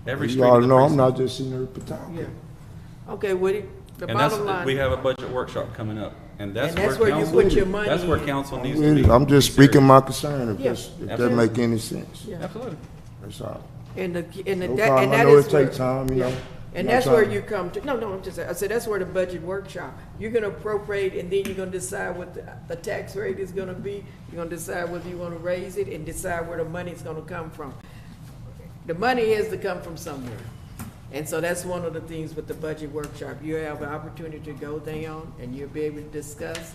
Every street You in all the know I'm precinct. not just sitting here talking. Yeah. Okay, Woody, the And that's, bottom line. we have a budget workshop coming up, and that's And that's where where you council. put your money That's where in. council needs to be. I'm just be speaking serious. my concern if Yeah. that Absolutely. make any sense. Yeah. Absolutely. That's all. And No that, problem. and I that know is it where. take time, you yeah. know. And Not that's where trying- you come to, no, I'm just, I said, that's where the budget workshop, you're gonna appropriate, and then you're gonna decide what the tax rate is gonna be. You're gonna decide whether you wanna raise it and decide where the money's gonna come from. The money has to come from somewhere. And so that's one of the things with the budget workshop. You have an opportunity to go down and you'll be able to discuss.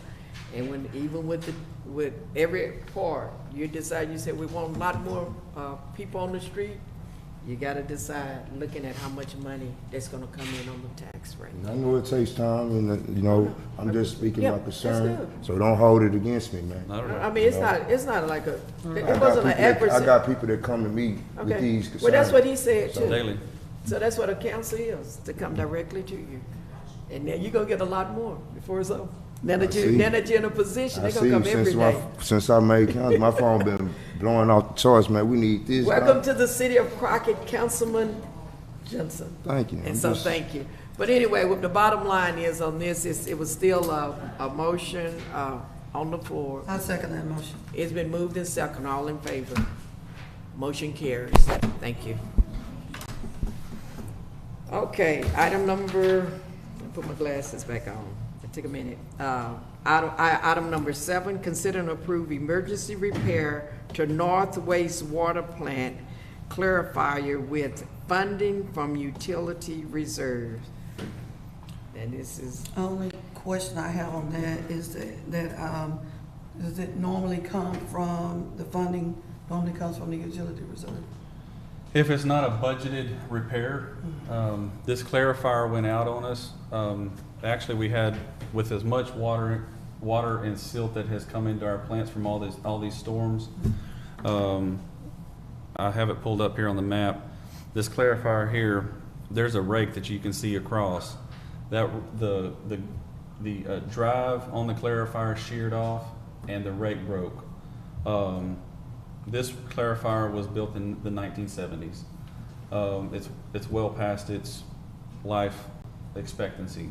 And when, even with every part, you decide, you say, we want a lot more, people on the street, you gotta decide, looking at how much money that's gonna come in on the tax rate. I know it takes time, and you know, I'm just speaking Yeah, my that's concern, good. so don't hold it against me, man. Not at all. I mean, it's not like a, I it got wasn't an people that- adversary. I got people that come to me with Okay. these concerns. Well, that's what he said too. Daily. So that's what a council is, to come directly to you. And then you're gonna get a lot more before it's over. Now that see. you're in a position, I they're see gonna come every day. since I made council, my phone been blowing off the charts, man. We need this. Welcome done. to the city of Crockett, Councilman Johnson. Thank you. And so, thank you. But anyway, what the bottom line is on this, it was still a motion on the floor. I second that motion. It's been moved and second, all in favor. Motion carries. Thank you. Okay, item number, let me put my glasses back on. It took a minute. Item number 7, consider and approve emergency repair to North Waste Water Plant clarifier with funding from utility reserves. And this is, Only question I have on that is that does it normally come from, the funding normally comes from the utility reserve? If it's not a budgeted repair, this clarifier went out on us. Actually, we had, with as much water and silt that has come into our plants from all these storms. I have it pulled up here on the map. This clarifier here, there's a rake that you can see across. That the drive on the clarifier sheared off, and the rake broke. This clarifier was built in the 1970s. It's well past its life expectancy.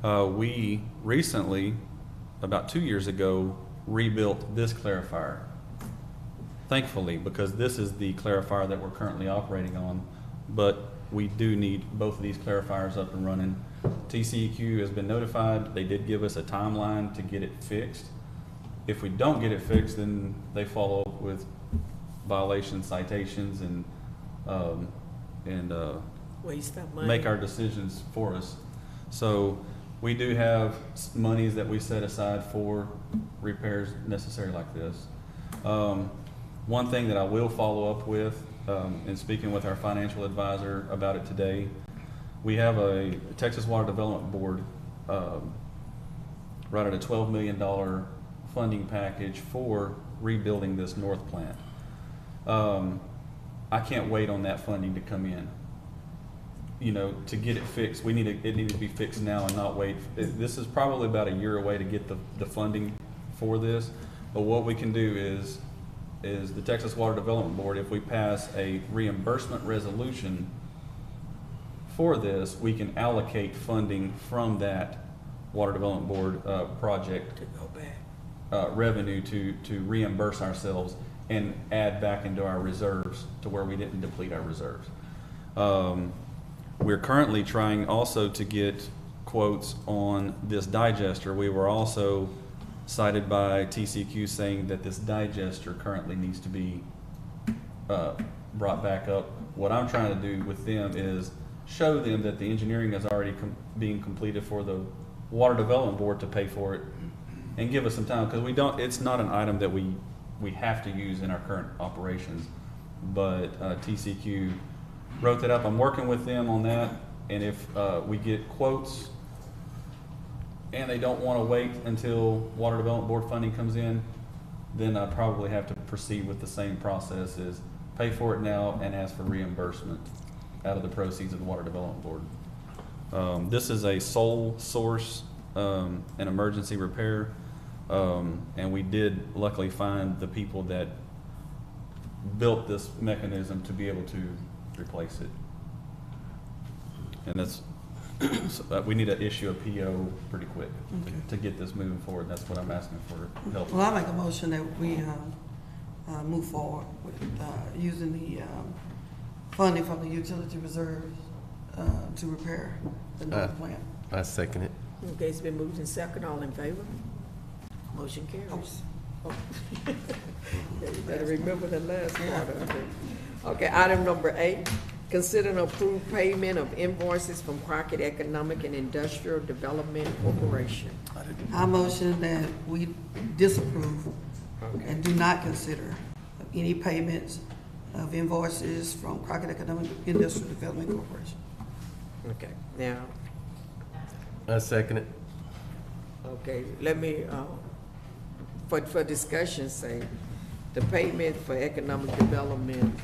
We recently, about 2 years ago, rebuilt this clarifier. Thankfully, because this is the clarifier that we're currently operating on, but we do need both of these clarifiers up and running TCEQ has been notified. They did give us a timeline to get it fixed. If we don't get it fixed, then they follow up with violations, citations, and Waste of money. make our decisions for us. So we do have monies that we set aside for repairs necessary like this. One thing that I will follow up with, in speaking with our financial advisor about it today, we have a Texas Water Development Board right at a $12 million funding package for rebuilding this north plant. I can't wait on that funding to come in. You know, to get it fixed, it needs to be fixed now and not wait. This is probably about a year away to get the funding for this. But what we can do is the Texas Water Development Board, if we pass a reimbursement resolution for this, we can allocate funding from that Water Development Board project To go back. revenue to reimburse ourselves and add back into our reserves to where we didn't deplete our reserves. We're currently trying also to get quotes on this digester. We were also cited by TCQ saying that this digester currently needs to be brought back up. What I'm trying to do with them is show them that the engineering is already being completed for the Water Development Board to pay for it, and give us some time, because it's not an item that we have to use in our current operations, but TCQ wrote that up. I'm working with them on that, and if we get quotes and they don't want to wait until Water Development Board funding comes in, then I probably have to proceed with the same process, is pay for it now and ask for reimbursement out of the proceeds of the Water Development Board. This is a sole source, an emergency repair, and we did luckily find the people that built this mechanism to be able to replace it. And that's, so we need to issue a PO pretty quick to get this moving forward. That's what I'm asking for help. Well, I make a motion that we move forward with using the funding from the utility reserves to repair the north plant. I second it. Okay, it's been moved and second. All in favor? Motion carries. Oh. Yeah, you better remember the last part of it. Okay, item number 8, consider and approve payment of invoices from Crockett Economic and Industrial Development Corporation. I motion that we disapprove and do not consider any payments of invoices from Crockett Economic and Industrial Development Corporation. Okay, now, I second it. okay, let me, for discussion's sake, the payment for economic development,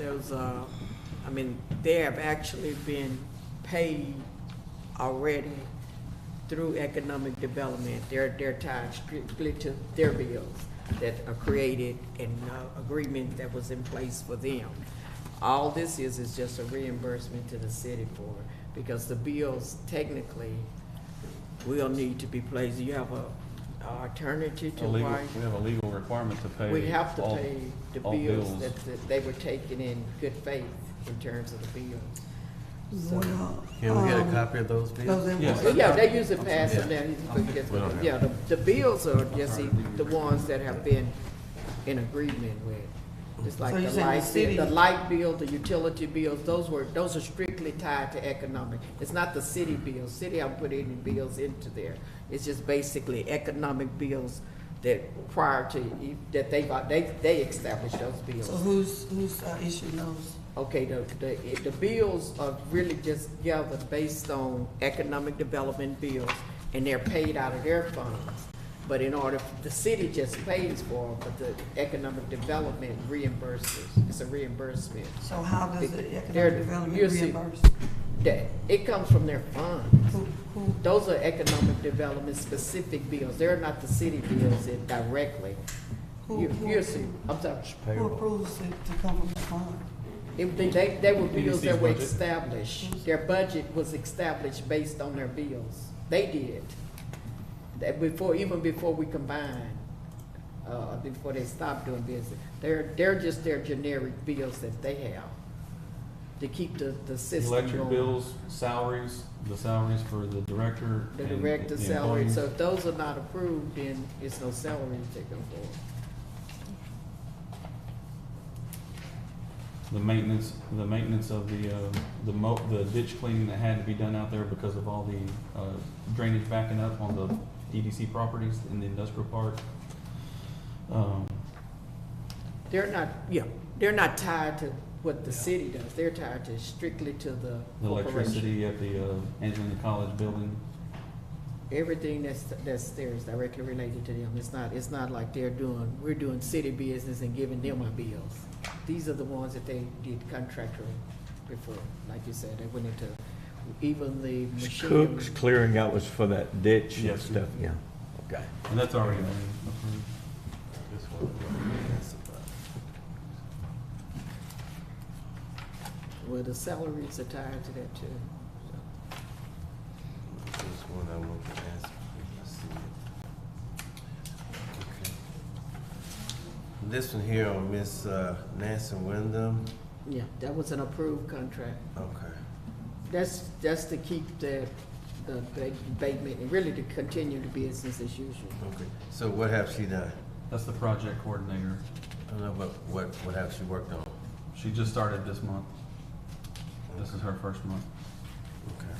they have actually been paid already through economic development. They're tied strictly to their bills that are created and agreement that was in place for them. All this is just a reimbursement to the city for it, because the bills technically will need to be placed. You have a alternative to why We have a legal requirement to pay. we have to all- pay the all bills that they were taken in good faith in terms of the bills. So, Well, Can we get a copy of those bills? those invoices. yeah, they usually pass them down. Yeah, the bills are just the ones that have been in agreement with. Just like So you're the saying the light, city- the light bill, the utility bills, those are strictly tied to economic. It's not the city bills. City haven't put any bills into there. It's just basically economic bills that prior to, that they established those bills. So who's issuing those? Okay, the bills are really just gathered based on economic development bills, and they're paid out of their funds. But in order, the city just pays for them, but the economic development reimburses. It's a reimbursement. So how does the They're- economic development you'll see. reimburse? It comes from their funds. Who, Those are economic development specific bills. They're not the city bills directly. You'll see. I'm sorry. who approves it to come from the fund? They were bills that were budget. established. Their budget was established based on their bills. They did. That even before we combined, before they stopped doing business. They're just their generic bills that they have. to keep the system Electric going. bills, salaries, the salaries for the director. The and director's the salary, employees. so if those are not approved, then it's no salary to take them for. The maintenance of the ditch cleaning that had to be done out there because of all the drainage backing up on the EDC properties in the industrial park. They're not tied to what the city does, they're tied to strictly to the The corporation. electricity at the Angelina College building. Everything that's there is directly related to them. It's not like we're doing city business and giving them our bills. These are the ones that they did contractual before, like you said, they went into even the machine. Cooks clearing out was for that ditch and Yes. stuff, yeah. Okay. And that's already been approved. Well, the salaries are tied to that too. So. This one I want to ask. Let's see. Okay. This one here on Miss Nancy Wyndham. Yeah, that was an approved contract. Okay. That's to keep the abatement and really to continue the business as usual. Okay. So what has she done? That's the project coordinator. I don't know, but what has she worked on? She just started this month. This is her first month. Okay.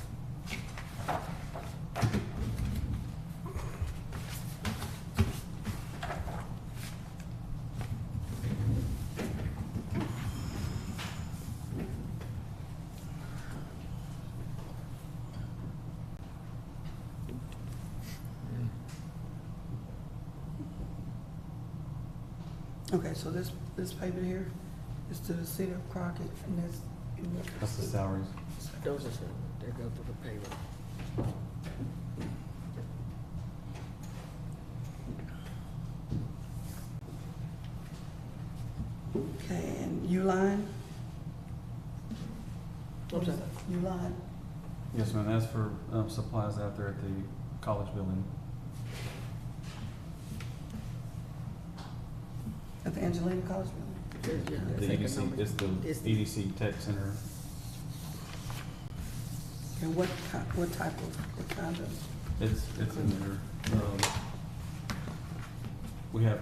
Okay, so this payment here is to the city of Crockett, and That's the salaries. Those are they go through the payroll. okay, and Uline? What's that? Uline, Yes, ma'am. That's for supplies out there at the college building. at the Angelina College Building. Yeah, The that's EDC, it's the It's the- EDC Tech Center. And what kind of, It's in there. We have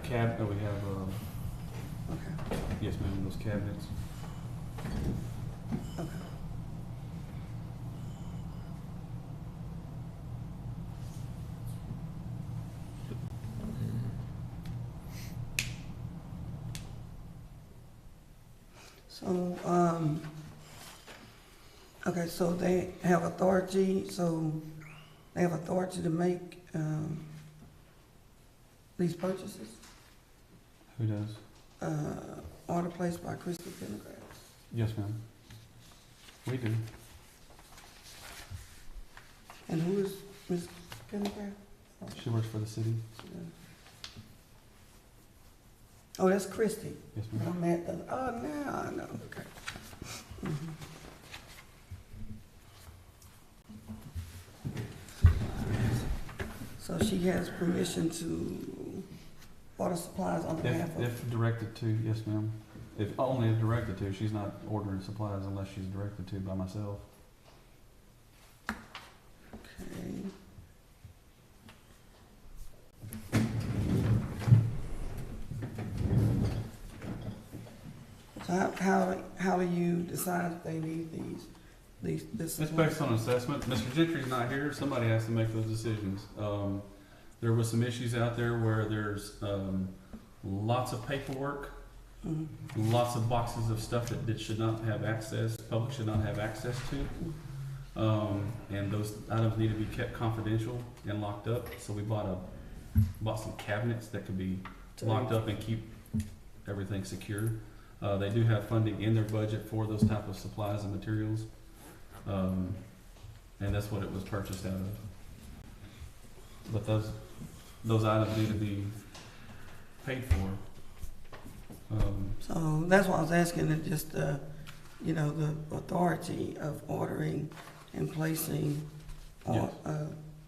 okay, yes, ma'am, those cabinets. okay. So, okay, so they have authority, to make, these purchases? Who does? Order placed by Crystal Pendergrass. Yes, ma'am. We do. And who is Ms. Pendergrass? She works for the city. Oh, that's Christie. Yes, ma'am. I'm at the, oh, now I know, okay. Mhm. So she has permission to order supplies on behalf of, If directed to, yes, ma'am. If only if directed to, she's not ordering supplies unless she's directed to by myself. okay. So how do you decide if they need this? It's based on assessment. Mr. Gentry's not here. Somebody has to make those decisions. There was some issues out there where there's lots of paperwork, Mhm. lots of boxes of stuff that should not have access, public should not have access to. And those items need to be kept confidential and locked up. So we bought some cabinets that could be locked up and keep everything secure. They do have funding in their budget for those type of supplies and materials. And that's what it was purchased out of. But those items need to be paid for. So that's why I was asking, that just, the authority of ordering and placing on,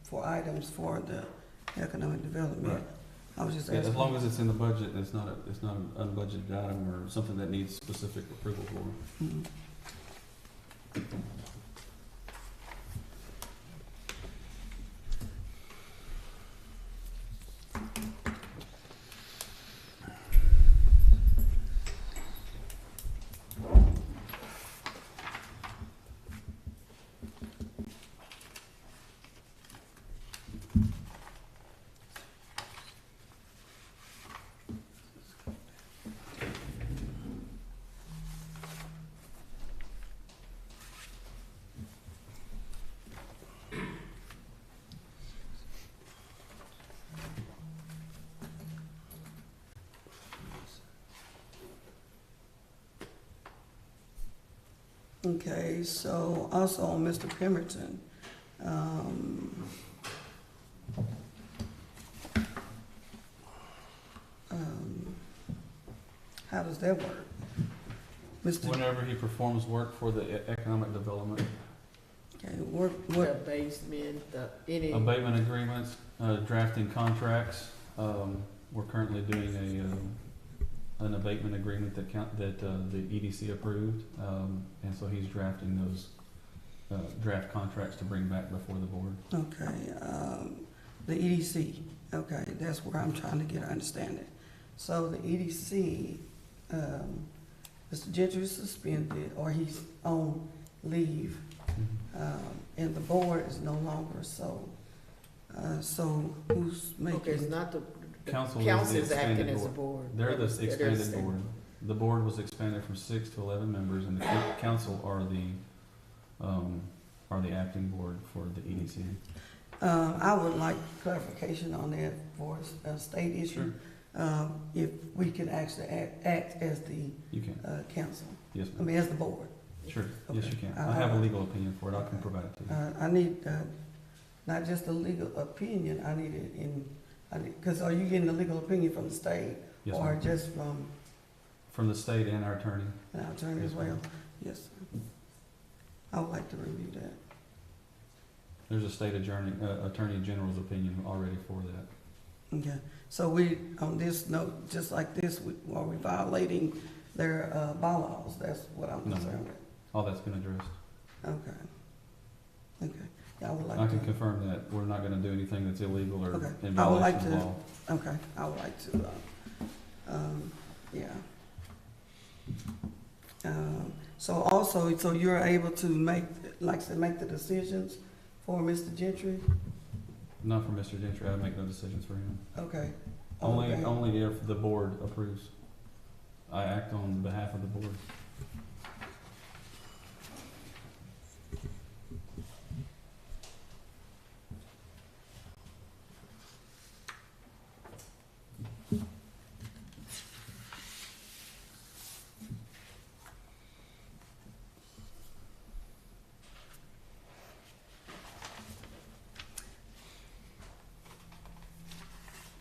for items for the economic development. Right. I was just Yeah, asking. as long as it's in the budget and it's not an unbudgeted item or something that needs specific approval for. Mhm. Okay, so also on Mr. Pemberton, how does that work? Mr. Whenever he performs work for the economic development, Okay, The what, basement, any, abatement agreements, drafting contracts. We're currently doing an abatement agreement that the EDC approved, and so he's drafting those draft contracts to bring back before the board. okay, the EDC, okay, that's where I'm trying to get an understanding. So the EDC, Mr. Gentry is suspended, or he's on leave, and the board is no longer, so who's okay, it's making? not the Council is council the is acting expanded as a board. board. They're the They're expanded board. The board was expanded from 6 to 11 members, and the council are the acting board for the EDC. I would like clarification on that for a state issue. If we can actually act as the You can. council, Yes, I ma'am. mean, as the board. Sure. Yes, you Okay. can. I have a legal opinion for it. I can provide it to you. I need, not just a legal opinion, I need it in, because are you getting a legal opinion from the state? Yes, Or ma'am. just from From the state and our attorney. an attorney as Yes, well? ma'am. Yes, sir. I would like to review that. There's a state attorney general's opinion already for that. Okay, so we, on this note, just like this, are we violating their bylaws? That's what I'm No. concerned with. All that's been addressed. Okay. Okay, yeah, I would I like can to, confirm that we're not gonna do anything that's illegal or Okay. in I would like violation of to- law. okay, I would like to, yeah. So also, so you're able to make, like I said, make the decisions for Mr. Gentry? Not for Mr. Gentry. I make no decisions for him. Okay. Only, Okay. only if the board approves. I act on behalf of the board.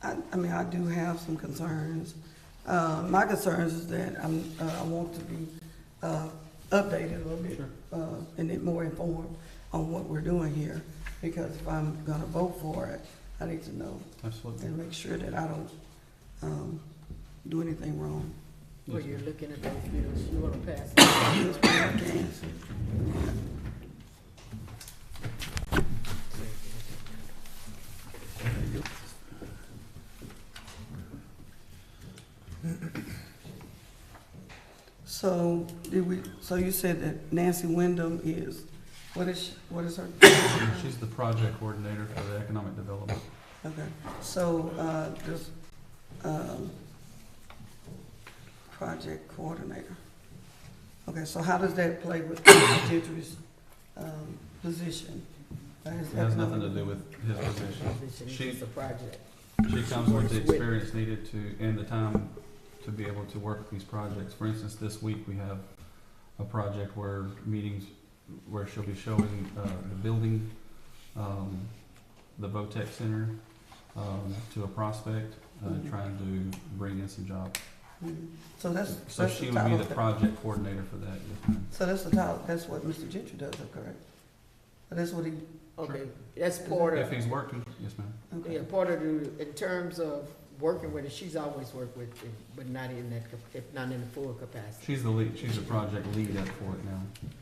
I mean, I do have some concerns. My concerns is that I want to be updated a little bit, and get more informed on what we're doing here. Because if I'm gonna vote for it, I need to know Absolutely. and make sure that I don't do anything wrong. Well, Yes, you're ma'am. looking at those bills, you wanna pass it? Yes, ma'am, I can. So, so you said that Nancy Wyndham is, what is her? She's the project coordinator for the economic development. Okay, so, this, project coordinator. Okay, so how does that play with Gentry's, position? It has nothing to do with his position. It's She- just a project. She comes with the experience needed to, and the time to be able to work these projects. For instance, this week we have a project where she'll be showing, the building, the VOTEC Center, to a prospect, trying to bring in some jobs. So that's, So that's she the would be title. the project coordinator for that, yes, ma'am. So that's the title, that's what Mr. Gentry does, correct? That's what he, Okay, that's part If of, he's working, yes, ma'am. okay. yeah, part of the, in terms of working with her, she's always worked with it, but not in that, if not in the full capacity. She's the lead, she's the project lead up for it now.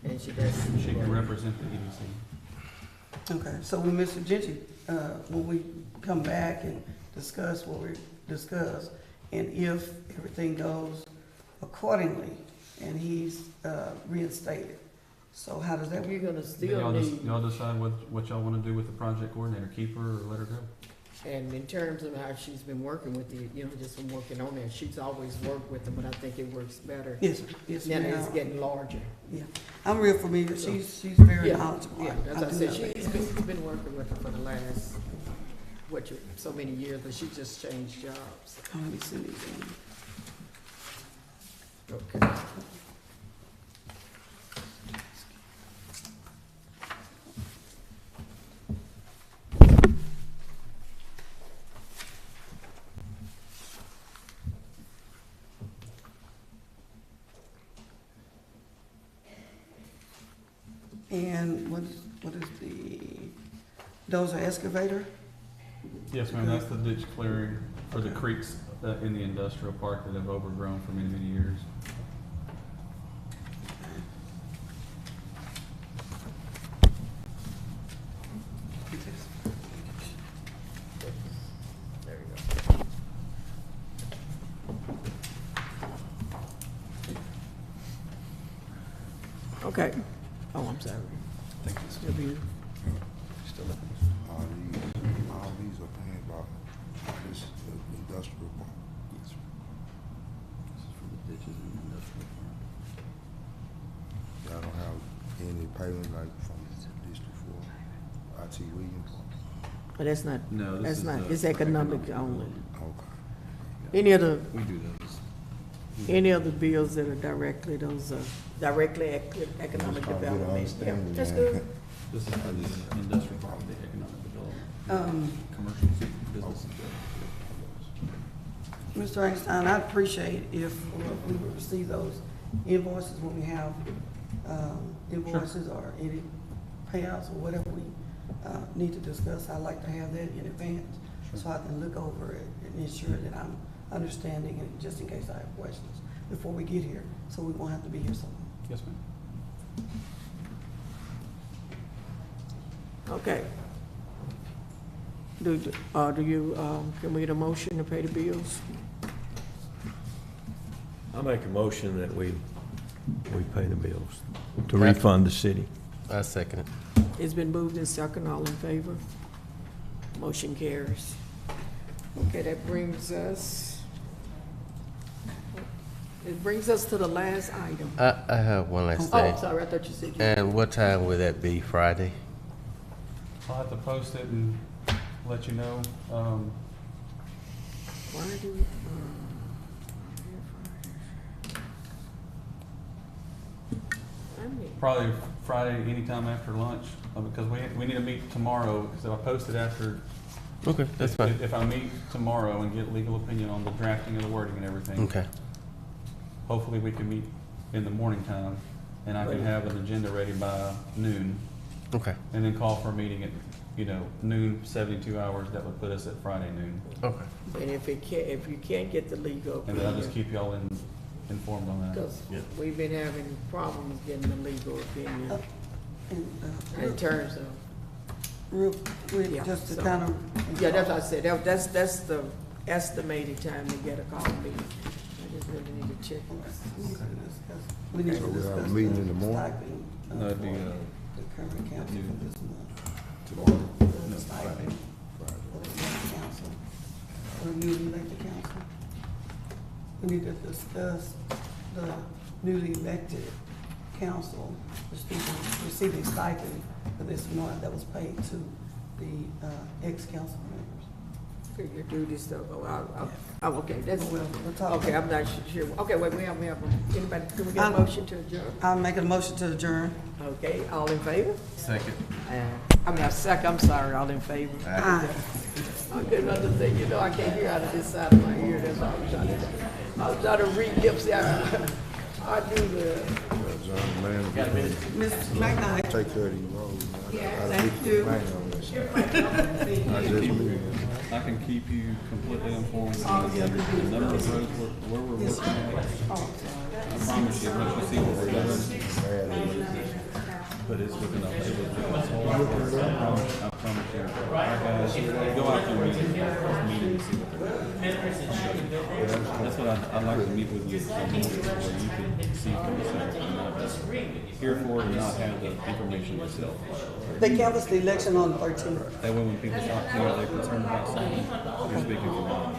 And she does. She can represent the EDC. Okay, so when Mr. Gentry, when we come back and discuss what we discuss, and if everything goes accordingly, and he's reinstated, so how does that work? You're gonna Then still need, y'all decide what y'all wanna do with the project coordinator, keep her or let her go. and in terms of how she's been working with you, you know, just from working on there, she's always worked with them, but I think it works better. Yes, sir. Yes, Now that ma'am. it's getting larger. Yeah, I'm real familiar, she's very Yeah, knowledgeable. Yeah, as I I do said, know that. she's been working with her for the last, so many years, but she just changed jobs. Oh, let me see these in. Okay. And what is the, those are excavator? Yes, ma'am, that's the ditch clearing for the creeks in the industrial park that have overgrown for many, many years. There you go. Okay. Oh, I'm sorry. Still be- All these are paying about this industrial park. Yes, sir. This is for the ditches in the industrial park. Y'all don't have any payment like from District Four, IT Williams? But that's not, No, this that's is, not, uh, it's economic only. Okay. Any other, We do those. any other bills that are directly, those are directly economic Just trying to get an development? Yeah, understanding, that's man. good. This is for the industrial park, the economic development. Commercial businesses. Mr. Einstein, I'd appreciate if we would receive those invoices when we have invoices or any payouts or whatever we need to discuss. I'd like to have that in advance so I can look over it and ensure that I'm understanding it, just in case I have questions before we get here, so we won't have to be here so long. Yes, ma'am. Okay. Do you, can we get a motion to pay the bills? I make a motion that we pay the bills to refund the city. I second it. It's been moved and second, all in favor? Motion carries. Okay, that brings us, it brings us to the last item. I have one last Oh, thing. sorry, I thought you said you. And what time will that be? Friday? I'll have to post it and let you know. Why do we, I mean, Probably Friday, anytime after lunch, because we need to meet tomorrow, because if I post it after. Okay, that's fine. If I meet tomorrow and get legal opinion on the drafting of the wording and everything. Okay. Hopefully we can meet in the morning time, and I can have an agenda ready by noon, Okay. and then call for a meeting at, noon, 72 hours, that would put us at Friday noon. Okay. and if you can't get the legal And then I'll just opinion, keep y'all informed on that. because Yeah. we've been having problems getting the legal opinion And, in terms of, real quick, Yeah, just to so- kind of. yeah, that's what I said, that's the estimated time to get a call meeting. I just really need to check. We need to So we'll have a discuss meeting the in the morning? stipend, No, it'd be, for the current council for this month. Tomorrow? The stipend for the current council, for the newly elected council. We need to discuss the newly elected council receiving stipend for this month that was paid to the ex-council members. Figure do this stuff, okay, that's, We'll talk okay, about I'm not sure, okay, wait, we have, anybody, can we get a I'm- motion to adjourn? I'm making a motion to adjourn. Okay, all in favor? Second. I'm sorry, all in favor? Aye. I couldn't understand, I can't hear out of this side of my ear, that's all I'm trying to do. I was trying to read lips, I do the, John, man, Ms. McKnight. take care of these roads, man. I Thank get you. the man on this. I just leave. I can keep you completely informed of the number of roads where we're working at. I promise you, once you see what we're doing, but it's looking up. I promise you. Our guys, go out there and meet and see what they're doing. That's what I'd like to meet with you where you can see for yourself and not just hear for it and not have the information yourself. They canvassed the election on the 13th. That way when people talk to you, they're concerned about something, you're speaking for them.